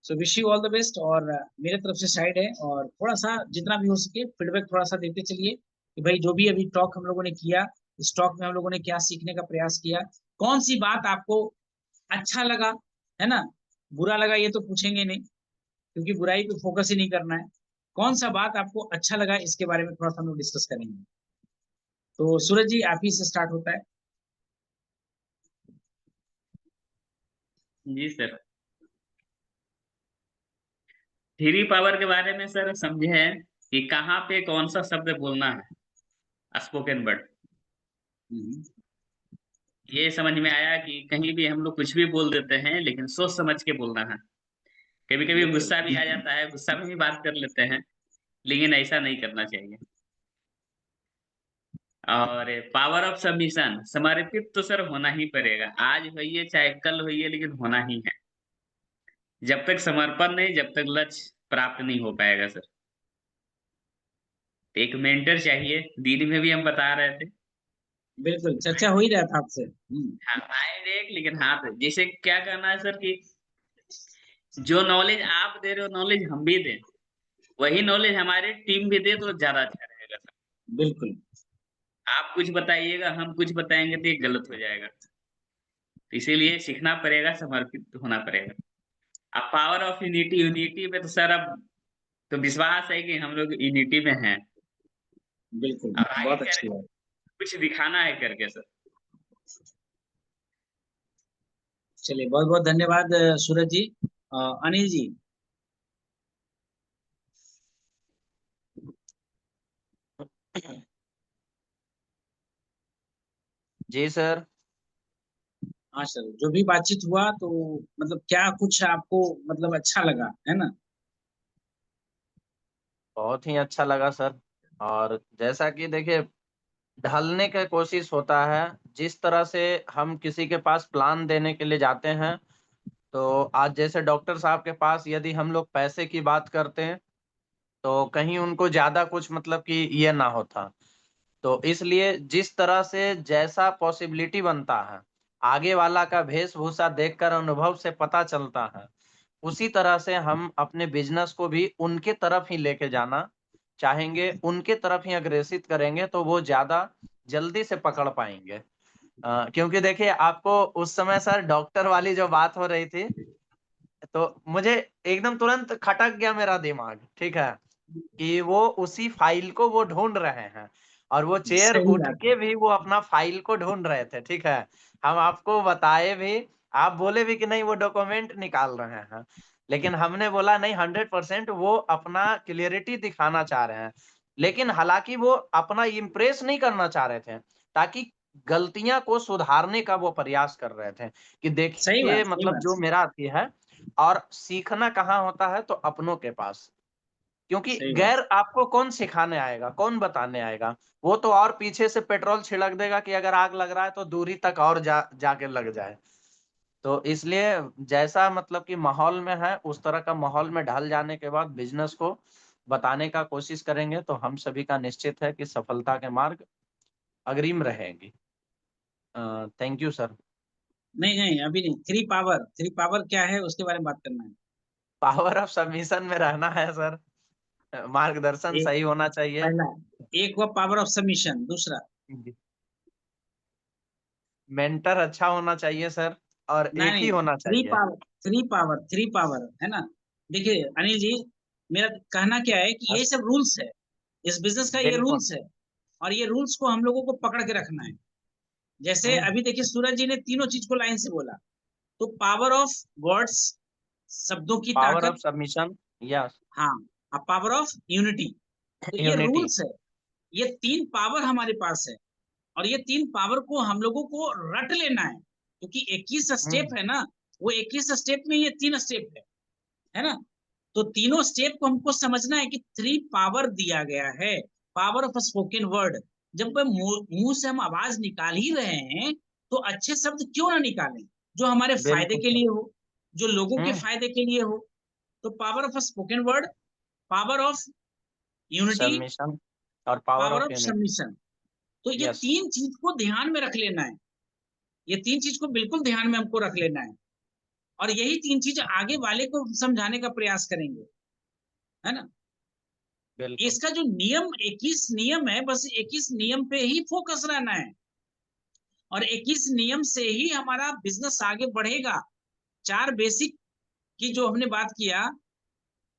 So wish you all the best. और मेरे तरफ से साइड है, और थोड़ा सा जितना भी हो सके फीडबैक थोड़ा सा देते चलिए कि भाई जो भी अभी टॉक हम लोगों ने किया, इस टॉक में हम लोगों ने क्या सीखने का प्रयास किया, कौन सी बात आपको अच्छा लगा, है ना, बुरा लगा ये तो पूछेंगे नहीं, क्योंकि बुराई पे फोकस ही नहीं करना है। कौन सा बात आपको अच्छा लगा इसके बारे में थोड़ा सा हम लोग डिस्कस करेंगे। तो सूरज जी आप ही से स्टार्ट होता है। जी सर, 3 पावर के बारे में सर समझे हैं कि कहाँ पे कौन सा शब्द बोलना है, स्पोकन वर्ड। ये समझ में आया कि कहीं भी हम लोग कुछ भी बोल देते हैं, लेकिन सोच समझ के बोलना है। कभी कभी गुस्सा भी आ जाता है, गुस्सा में भी बात कर लेते हैं, लेकिन ऐसा नहीं करना चाहिए। और पावर ऑफ सबमिशन, समर्पित तो सर होना ही पड़ेगा, आज होइए चाहे कल होइए, लेकिन होना ही है। जब तक समर्पण नहीं, जब तक लक्ष्य प्राप्त नहीं हो पाएगा सर। एक मेंटर चाहिए, दीदी में भी हम बता रहे थे। बिल्कुल चर्चा हो ही रहा था आपसे। हाँ, माइंड एक लेकिन हाथ एक। जैसे क्या करना है सर कि जो नॉलेज आप दे रहे हो, नॉलेज हम भी दें, वही नॉलेज हमारे टीम भी दे तो ज्यादा अच्छा रहेगा सर। बिल्कुल आप कुछ बताइएगा, हम कुछ बताएंगे तो ये गलत हो जाएगा। तो इसीलिए सीखना पड़ेगा, समर्पित होना पड़ेगा। अब पावर ऑफ यूनिटी, यूनिटी में तो सर अब तो विश्वास है कि हम लोग यूनिटी में हैं। बिल्कुल, अब आगे बहुत अच्छी बात। कुछ दिखाना है करके सर। चलिए बहुत बहुत धन्यवाद सूरज जी। अनिल जी। जी सर। हाँ सर, जो भी बातचीत हुआ तो मतलब क्या कुछ आपको मतलब अच्छा लगा, है ना? बहुत ही अच्छा लगा सर। और जैसा कि देखिए, ढलने की कोशिश होता है। जिस तरह से हम किसी के पास प्लान देने के लिए जाते हैं, तो आज जैसे डॉक्टर साहब के पास यदि हम लोग पैसे की बात करते हैं, तो कहीं उनको ज्यादा कुछ मतलब कि ये ना होता। तो इसलिए जिस तरह से जैसा पॉसिबिलिटी बनता है, आगे वाला का वेशभूषा देखकर अनुभव से पता चलता है, उसी तरह से हम अपने बिजनेस को भी उनके तरफ ही लेके जाना चाहेंगे, उनके तरफ ही अग्रेसित करेंगे, तो वो ज्यादा जल्दी से पकड़ पाएंगे। क्योंकि देखिए, आपको उस समय सर डॉक्टर वाली जो बात हो रही थी, तो मुझे एकदम तुरंत खटक गया मेरा दिमाग, ठीक है, कि वो उसी फाइल को वो ढूंढ रहे हैं, और वो चेयर सही उठ बात है। के भी वो अपना फाइल को ढूंढ रहे थे, ठीक है। हम आपको बताए भी, आप बोले भी कि नहीं वो डॉक्यूमेंट निकाल रहे हैं। लेकिन हमने बोला नहीं, 100% वो अपना क्लियरिटी दिखाना चाह रहे हैं, लेकिन हालांकि वो अपना इम्प्रेस नहीं करना चाह रहे थे, ताकि गलतियां को सुधारने का वो प्रयास कर रहे थे कि सही देखिए बात, सही मतलब बात, जो मेरा अथी है। और सीखना कहाँ होता है, तो अपनों के पास, क्योंकि सही बात। गैर आपको कौन सिखाने आएगा, कौन बताने आएगा। वो तो और पीछे से पेट्रोल छिड़क देगा कि अगर आग लग रहा है तो दूरी तक और जाके लग जाए। तो इसलिए जैसा मतलब कि माहौल में है, उस तरह का माहौल में ढल जाने के बाद बिजनेस को बताने का कोशिश करेंगे, तो हम सभी का निश्चित है कि सफलता के मार्ग अग्रिम रहेंगी। Thank you sir. नहीं नहीं, अभी नहीं। थ्री पावर क्या है उसके बारे में बात करना है। पावर ऑफ सबमिशन में रहना है सर, मार्गदर्शन एक, सही होना चाहिए। पहला एक हुआ पावर ऑफ सबमिशन, दूसरा मेंटर अच्छा होना चाहिए सर, और नहीं एक ही नहीं, होना चाहिए। थ्री पावर है ना। देखिए अनिल जी, मेरा कहना क्या है कि ये सब रूल्स है, इस बिजनेस का ये बिल्कुल। रूल्स है, और ये रूल्स को हम लोगों को पकड़ के रखना है। जैसे हम्म, अभी देखिए सूरज जी ने तीनों चीज को लाइन से बोला, तो पावर ऑफ वर्ड्स, शब्दों की पावर ऑफ ताकत, सबमिशन, यस, हाँ, पावर ऑफ यूनिटी। तो ये यूनिटी। रूल्स है, ये तीन पावर हमारे पास है, और ये तीन पावर को हम लोगों को रट लेना है, क्योंकि 21 स्टेप है ना, वो 21 स्टेप में ये तीन स्टेप है ना। तो तीनों स्टेप को हमको समझना है कि थ्री पावर दिया गया है। पावर ऑफ स्पोकन वर्ड, जब मुंह से हम आवाज निकाल ही रहे हैं, तो अच्छे शब्द क्यों ना निकालें जो हमारे फायदे बिल्कुल के सर। लिए हो, जो लोगों के हम्म, फायदे के लिए हो। तो power of spoken word, power of unity, submission और power power of of unity. Submission. तो ये यस। तीन चीज को ध्यान में रख लेना है, ये तीन चीज को बिल्कुल ध्यान में हमको रख लेना है, और यही तीन चीज आगे वाले को समझाने का प्रयास करेंगे, है ना। बिल्कुल। इसका जो नियम 21 नियम है, बस 21 नियम पे ही फोकस रहना है, और 21 नियम से ही हमारा बिजनेस आगे बढ़ेगा। चार बेसिक की जो हमने बात किया,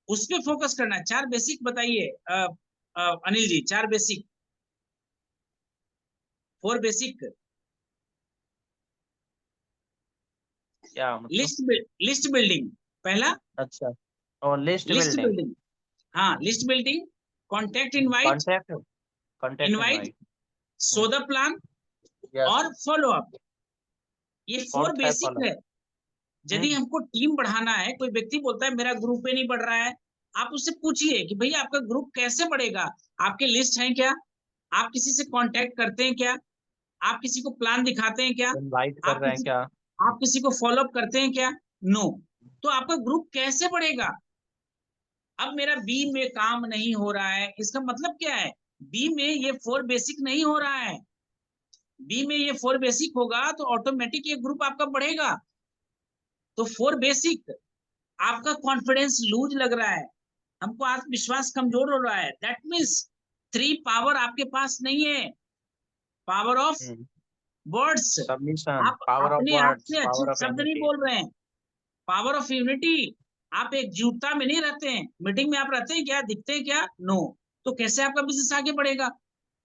उस पे फोकस करना है। चार बेसिक बताइए अनिल जी, चार बेसिक, फोर बेसिक। क्या मतलब? लिस्ट बिल्डिंग पहला, अच्छा, और लिस्ट लिस्ट बिल्डिंग, बिल्डिंग, हाँ list building, contact invite, contact, contact invite, invite. So the plan, yes. और फॉलो अप। ये फोर फोर्थ है बेसिक फॉलो। है। यदि हमको टीम बढ़ाना है, कोई व्यक्ति बोलता है मेरा ग्रुप पे नहीं बढ़ रहा है, आप उससे पूछिए कि भैया आपका ग्रुप कैसे बढ़ेगा, आपके लिस्ट है क्या, आप किसी से कांटेक्ट करते हैं क्या, आप किसी को प्लान दिखाते हैं क्या, इनवाइट कर आप रहे हैं किसी क्या? आप किसी को फॉलो अप करते हैं क्या? नो। तो आपका ग्रुप कैसे बढ़ेगा? अब मेरा बी में काम नहीं हो रहा है, इसका मतलब क्या है? बी में ये फोर बेसिक नहीं हो रहा है। बी में ये फोर बेसिक होगा तो ऑटोमेटिक ये ग्रुप आपका बढ़ेगा। तो फोर बेसिक, आपका कॉन्फिडेंस लूज लग रहा है, हमको आत्मविश्वास कमजोर हो रहा है, दैट मीन्स थ्री पावर आपके पास नहीं है। पावर ऑफ वर्ड्स, सबमिशन, आप पावर ऑफ अपने आप वर्ड्स, से अच्छे पावर ऑफ शब्द नहीं यूनिटी। बोल रहे हैं। पावर ऑफ यूनिटी, आप एक जुटता में नहीं रहते हैं, मीटिंग में आप रहते हैं क्या, दिखते हैं क्या? नो। तो कैसे आपका बिजनेस आगे बढ़ेगा?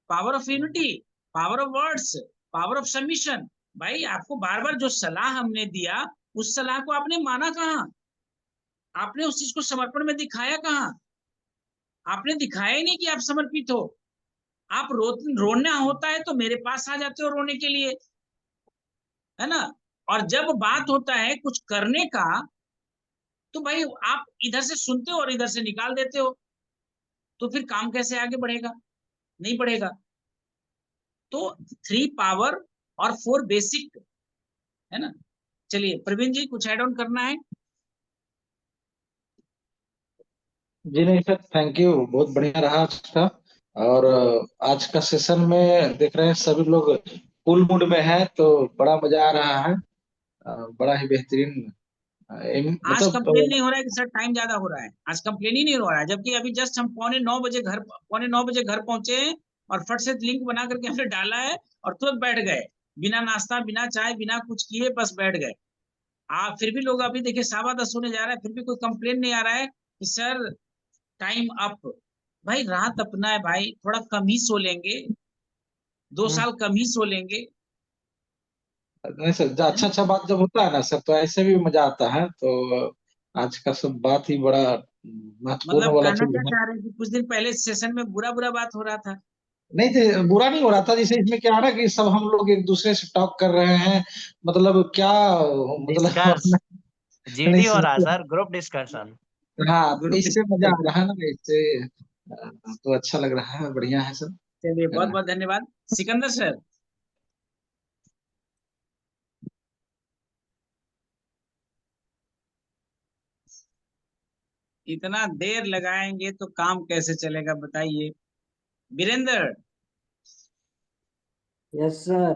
Power of unity, power of words, power of submission. भाई आपको बार बार जो सलाह हमने दिया, उस सलाह को आपने माना कहाँ? आपने उस चीज को समर्पण में दिखाया कहाँ? आपने दिखाया ही नहीं कि आप समर्पित हो। आप रोना होता है तो मेरे पास आ जाते हो रोने के लिए, है ना। और जब बात होता है कुछ करने का, तो भाई आप इधर से सुनते हो और इधर से निकाल देते हो, तो फिर काम कैसे आगे बढ़ेगा? नहीं बढ़ेगा। तो थ्री पावर और फोर बेसिक, है ना। चलिए प्रवीण जी, कुछ ऐड ऑन करना है? जी नहीं सर, थैंक यू, बहुत बढ़िया रहा आज का। और आज का सेशन में देख रहे हैं सभी लोग फुल मूड में है, तो बड़ा मजा आ रहा है। बड़ा ही बेहतरीन आज मतलब कंप्लेन नहीं हो रहा है कि सर टाइम ज्यादा हो रहा है, आज कंप्लेन ही नहीं हो रहा है, जबकि अभी जस्ट हम पौने नौ बजे घर पहुंचे हैं, और फट से लिंक बना करके हमने डाला है, और तुरंत बैठ गए, बिना नाश्ता बिना चाय बिना कुछ किए, बस बैठ गए। फिर भी लोग अभी देखिए 10:15 होने जा रहा है, फिर भी कोई कंप्लेन नहीं आ रहा है कि सर टाइम अप। भाई रात अपना है भाई, थोड़ा कम ही सो लेंगे, 2 साल कम ही सो लेंगे, नहीं सर, है अच्छा ना। अच्छा बात जब होता है ना सर, तो ऐसे भी मजा आता है। तो आज का सब बात ही बड़ा महत्वपूर्ण मतलब वाला कहना चीज क्या है। चाह रहे हैं कि कुछ दिन पहले सेशन में बुरा बुरा बात हो रहा था? नहीं थे, बुरा नहीं हो रहा था। जैसे इसमें क्या है ना कि सब हम लोग एक दूसरे से टॉक कर रहे हैं, मतलब क्या, डिस्कस मतलब नहीं जीडी हो रहा है समझ। Sir, group discussion. हाँ, तो ग्रुप इससे मजा आ रहा है ना, इससे तो अच्छा लग रहा है, बढ़िया है सब। चलिए, है बहुत ना। बहुत धन्यवाद। सिकंदर सर, इतना देर लगाएंगे तो काम कैसे चलेगा बताइए। Virendra, yes sir.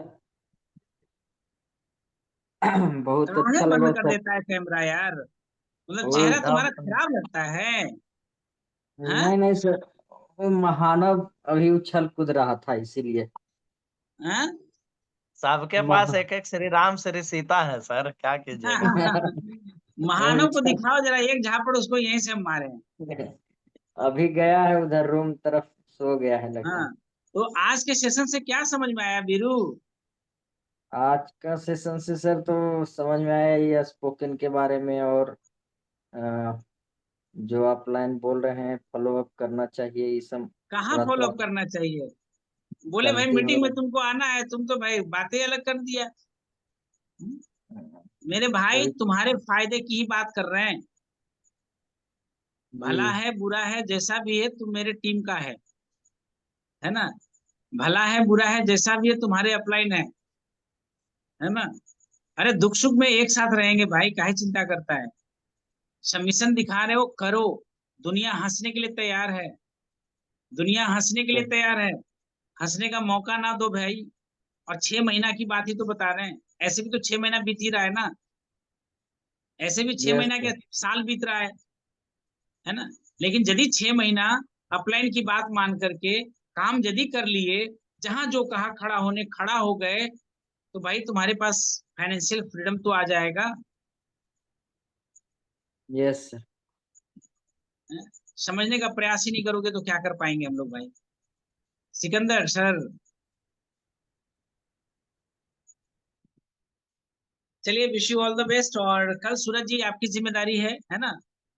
बहुत काहे अच्छा बंद लगा कर सर। देता है कैमरा यार? मतलब वो चेहरा तुम्हारा अब खराब लगता है? हाँ? नहीं नहीं सर, वो महानव अभी उछल कूद रहा था इसीलिए। हाँ? सबके पास महा एक एक श्री राम श्री सीता है सर, क्या कीजिएगा। वो महानव को उछल दिखाओ जरा एक झापड़, उसको यहीं से हम मारे। अभी गया है उधर रूम तरफ, सो गया है लगता हाँ, है। तो आज के सेशन से क्या समझ में आया वीरू? आज का सेशन से सर तो समझ में आया ये स्पोकन के बारे में, और अ, जो आप लाइन बोल रहे हैं फॉलो अप करना चाहिए, ये सब कहाँ थोड़ा फॉलो थोड़ा अप करना चाहिए? बोले भाई मीटिंग में कंटिन्यू। तुमको आना है, तुम तो भाई बातें अलग कर दिया। मेरे भाई वही तुम्हारे फायदे की ही बात कर रहे हैं। भला जी। है बुरा है जैसा भी है, तुम मेरे टीम का है ना? भला है बुरा है जैसा भी है, तुम्हारे अपलाइन है ना? अरे दुख सुख में एक साथ रहेंगे भाई, काहे चिंता करता है? सबमिशन दिखा रहे हो, करो। दुनिया हंसने के लिए तैयार है। दुनिया हंसने के लिए तैयार है। हंसने का मौका ना दो भाई। और 6 महीना की बात ही तो बता रहे हैं। ऐसे भी तो 6 महीना बीत ही रहा है ना। ऐसे भी छह यस महीना के साल बीत रहा है ना? लेकिन यदि 6 महीना अपलाइन की बात मान करके काम यदि कर लिए, जहां जो कहा खड़ा होने खड़ा हो गए, तो भाई तुम्हारे पास फाइनेंशियल फ्रीडम तो आ जाएगा। Yes sir. है? समझने का प्रयास ही नहीं करोगे तो क्या कर पाएंगे हम लोग भाई। सिकंदर सर, चलिए, wish you all the best. और कल सूरज जी आपकी जिम्मेदारी है ना?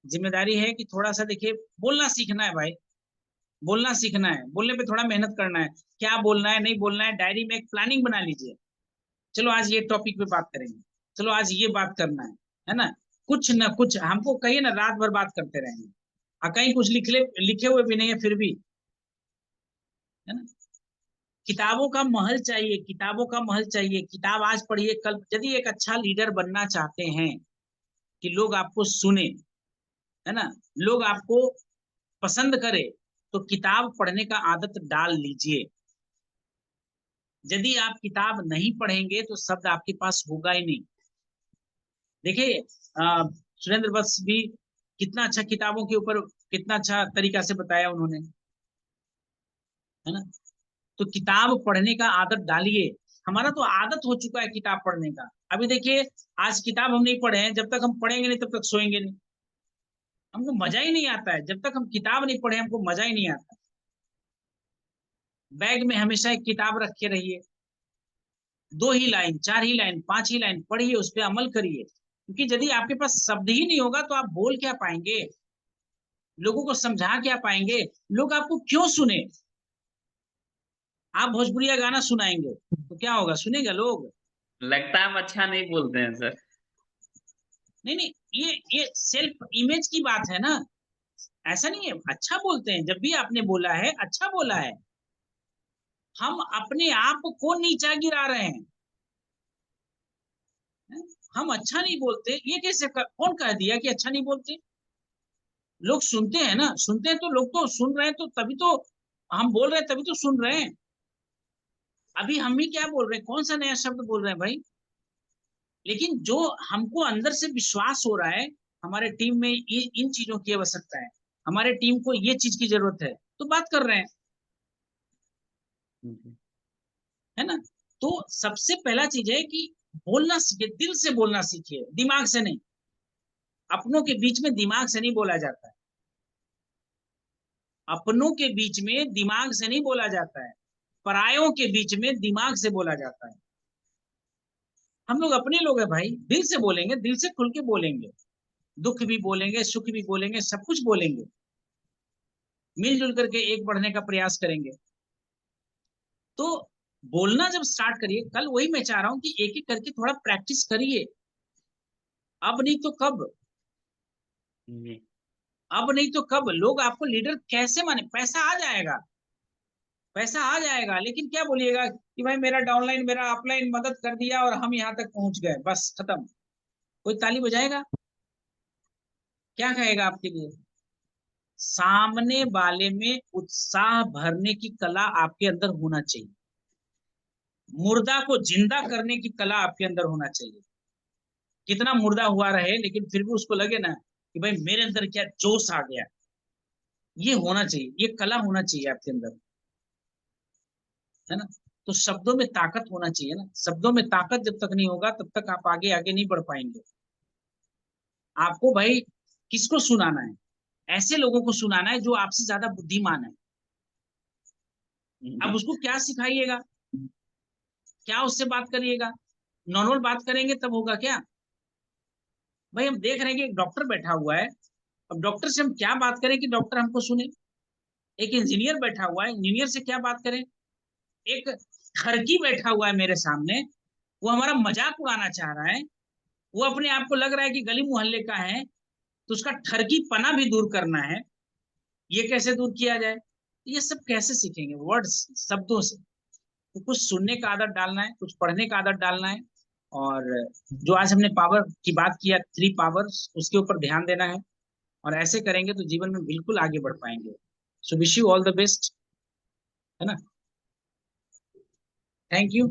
जिम्मेदारी है कि थोड़ा सा देखिए, बोलना सीखना है भाई। बोलना सीखना है, बोलने पे थोड़ा मेहनत करना है। क्या बोलना है नहीं बोलना है, डायरी में एक प्लानिंग बना लीजिए। चलो आज ये टॉपिक पे बात करेंगे। चलो आज ये बात करना है ना? कुछ ना कुछ हमको कहिए ना, रात भर बात करते रहेंगे। कहीं कुछ लिखे हुए भी नहीं है फिर भी, है ना? किताबों का महल चाहिए, किताबों का महल चाहिए। किताब आज पढ़िए, कल यदि एक अच्छा लीडर बनना चाहते हैं कि लोग आपको सुने, है ना, लोग आपको पसंद करे, तो किताब पढ़ने का आदत डाल लीजिए। यदि आप किताब नहीं पढ़ेंगे तो शब्द आपके पास होगा ही नहीं। देखिए, सुरेंद्र बस भी कितना अच्छा किताबों के ऊपर, कितना अच्छा तरीका से बताया उन्होंने, है ना? तो किताब पढ़ने का आदत डालिए। हमारा तो आदत हो चुका है किताब पढ़ने का। अभी देखिए, आज किताब हम नहीं पढ़े हैं, जब तक हम पढ़ेंगे नहीं तब तक सोएंगे नहीं। हमको मजा ही नहीं आता है जब तक हम किताब नहीं पढ़े, हमको मजा ही नहीं आता। बैग में हमेशा एक किताब रख के रहिए। 2 ही लाइन, 4 ही लाइन, 5 ही लाइन पढ़िए, उस पर अमल करिए। क्योंकि यदि आपके पास शब्द ही नहीं होगा तो आप बोल क्या पाएंगे? लोगों को समझा क्या पाएंगे? लोग आपको क्यों सुने? आप भोजपुरिया गाना सुनाएंगे तो क्या होगा? सुनेगा लोग? लगता है हम अच्छा नहीं बोलते हैं सर। नहीं नहीं, ये सेल्फ इमेज की बात है ना। ऐसा नहीं है, अच्छा बोलते हैं। जब भी आपने बोला है अच्छा बोला है। हम अपने आप को नीचा गिरा रहे हैं। हम अच्छा नहीं बोलते, ये कौन कह दिया कि अच्छा नहीं बोलते? लोग सुनते हैं ना, सुनते हैं तो लोग तो सुन रहे हैं, तो तभी तो हम बोल रहे हैं, तभी तो सुन रहे हैं। अभी हम ही क्या बोल रहे हैं? कौन सा नया शब्द बोल रहे हैं भाई? लेकिन जो हमको अंदर से विश्वास हो रहा है, हमारे टीम में इन चीजों की आवश्यकता है, हमारे टीम को ये चीज की जरूरत है, तो बात कर रहे हैं, है ना? तो सबसे पहला चीज है कि बोलना सीखिए, दिल से बोलना सीखिए, दिमाग से नहीं। अपनों के बीच में दिमाग से नहीं बोला जाता है। अपनों के बीच में दिमाग से नहीं बोला जाता है। परायों के बीच में दिमाग से बोला जाता है। हम लोग अपने लोग हैं भाई, दिल से बोलेंगे, दिल से खुल के बोलेंगे। दुख भी बोलेंगे, सुख भी बोलेंगे, सब कुछ बोलेंगे, मिलजुल करके एक बढ़ने का प्रयास करेंगे। तो बोलना जब स्टार्ट करिए, कल वही मैं चाह रहा हूं कि एक एक करके थोड़ा प्रैक्टिस करिए। अब नहीं तो कब, अब नहीं तो कब लोग आपको लीडर कैसे माने? पैसा आ जाएगा, पैसा आ जाएगा, लेकिन क्या बोलिएगा कि भाई मेरा डाउनलाइन मेरा अपलाइन मदद कर दिया और हम यहाँ तक पहुंच गए, बस खत्म। कोई ताली बजाएगा? क्या कहेगा आपके लिए? सामने वाले में उत्साह भरने की कला आपके अंदर होना चाहिए, मुर्दा को जिंदा करने की कला आपके अंदर होना चाहिए। कितना मुर्दा हुआ रहे लेकिन फिर भी उसको लगे ना कि भाई मेरे अंदर क्या जोश आ गया, ये होना चाहिए, ये कला होना चाहिए आपके अंदर, है ना। तो शब्दों में ताकत होना चाहिए ना, शब्दों में ताकत जब तक नहीं होगा तब तक आप आगे आगे नहीं बढ़ पाएंगे। आपको भाई किसको सुनाना है? ऐसे लोगों को सुनाना है जो आपसे ज्यादा बुद्धिमान है। अब उसको क्या सिखाइएगा, क्या उससे बात करिएगा? नॉर्मल बात करेंगे तब होगा क्या? भाई हम देख रहे हैं कि एक डॉक्टर बैठा हुआ है, अब डॉक्टर से हम क्या बात करें कि डॉक्टर हमको सुने? एक इंजीनियर बैठा हुआ है, इंजीनियर से क्या बात करें? एक ठरकी बैठा हुआ है मेरे सामने, वो हमारा मजाक उड़ाना चाह रहा है, वो अपने आप को लग रहा है कि गली मोहल्ले का है, तो उसका ठरकी पना भी दूर करना है। ये कैसे दूर किया जाए? ये सब कैसे सीखेंगे? वर्ड्स, शब्दों से। तो कुछ सुनने का आदत डालना है, कुछ पढ़ने का आदत डालना है, और जो आज हमने पावर की बात किया, 3 पावर्स, उसके ऊपर ध्यान देना है। और ऐसे करेंगे तो जीवन में बिल्कुल आगे बढ़ पाएंगे। So wish you all the best, है ना। Thank you.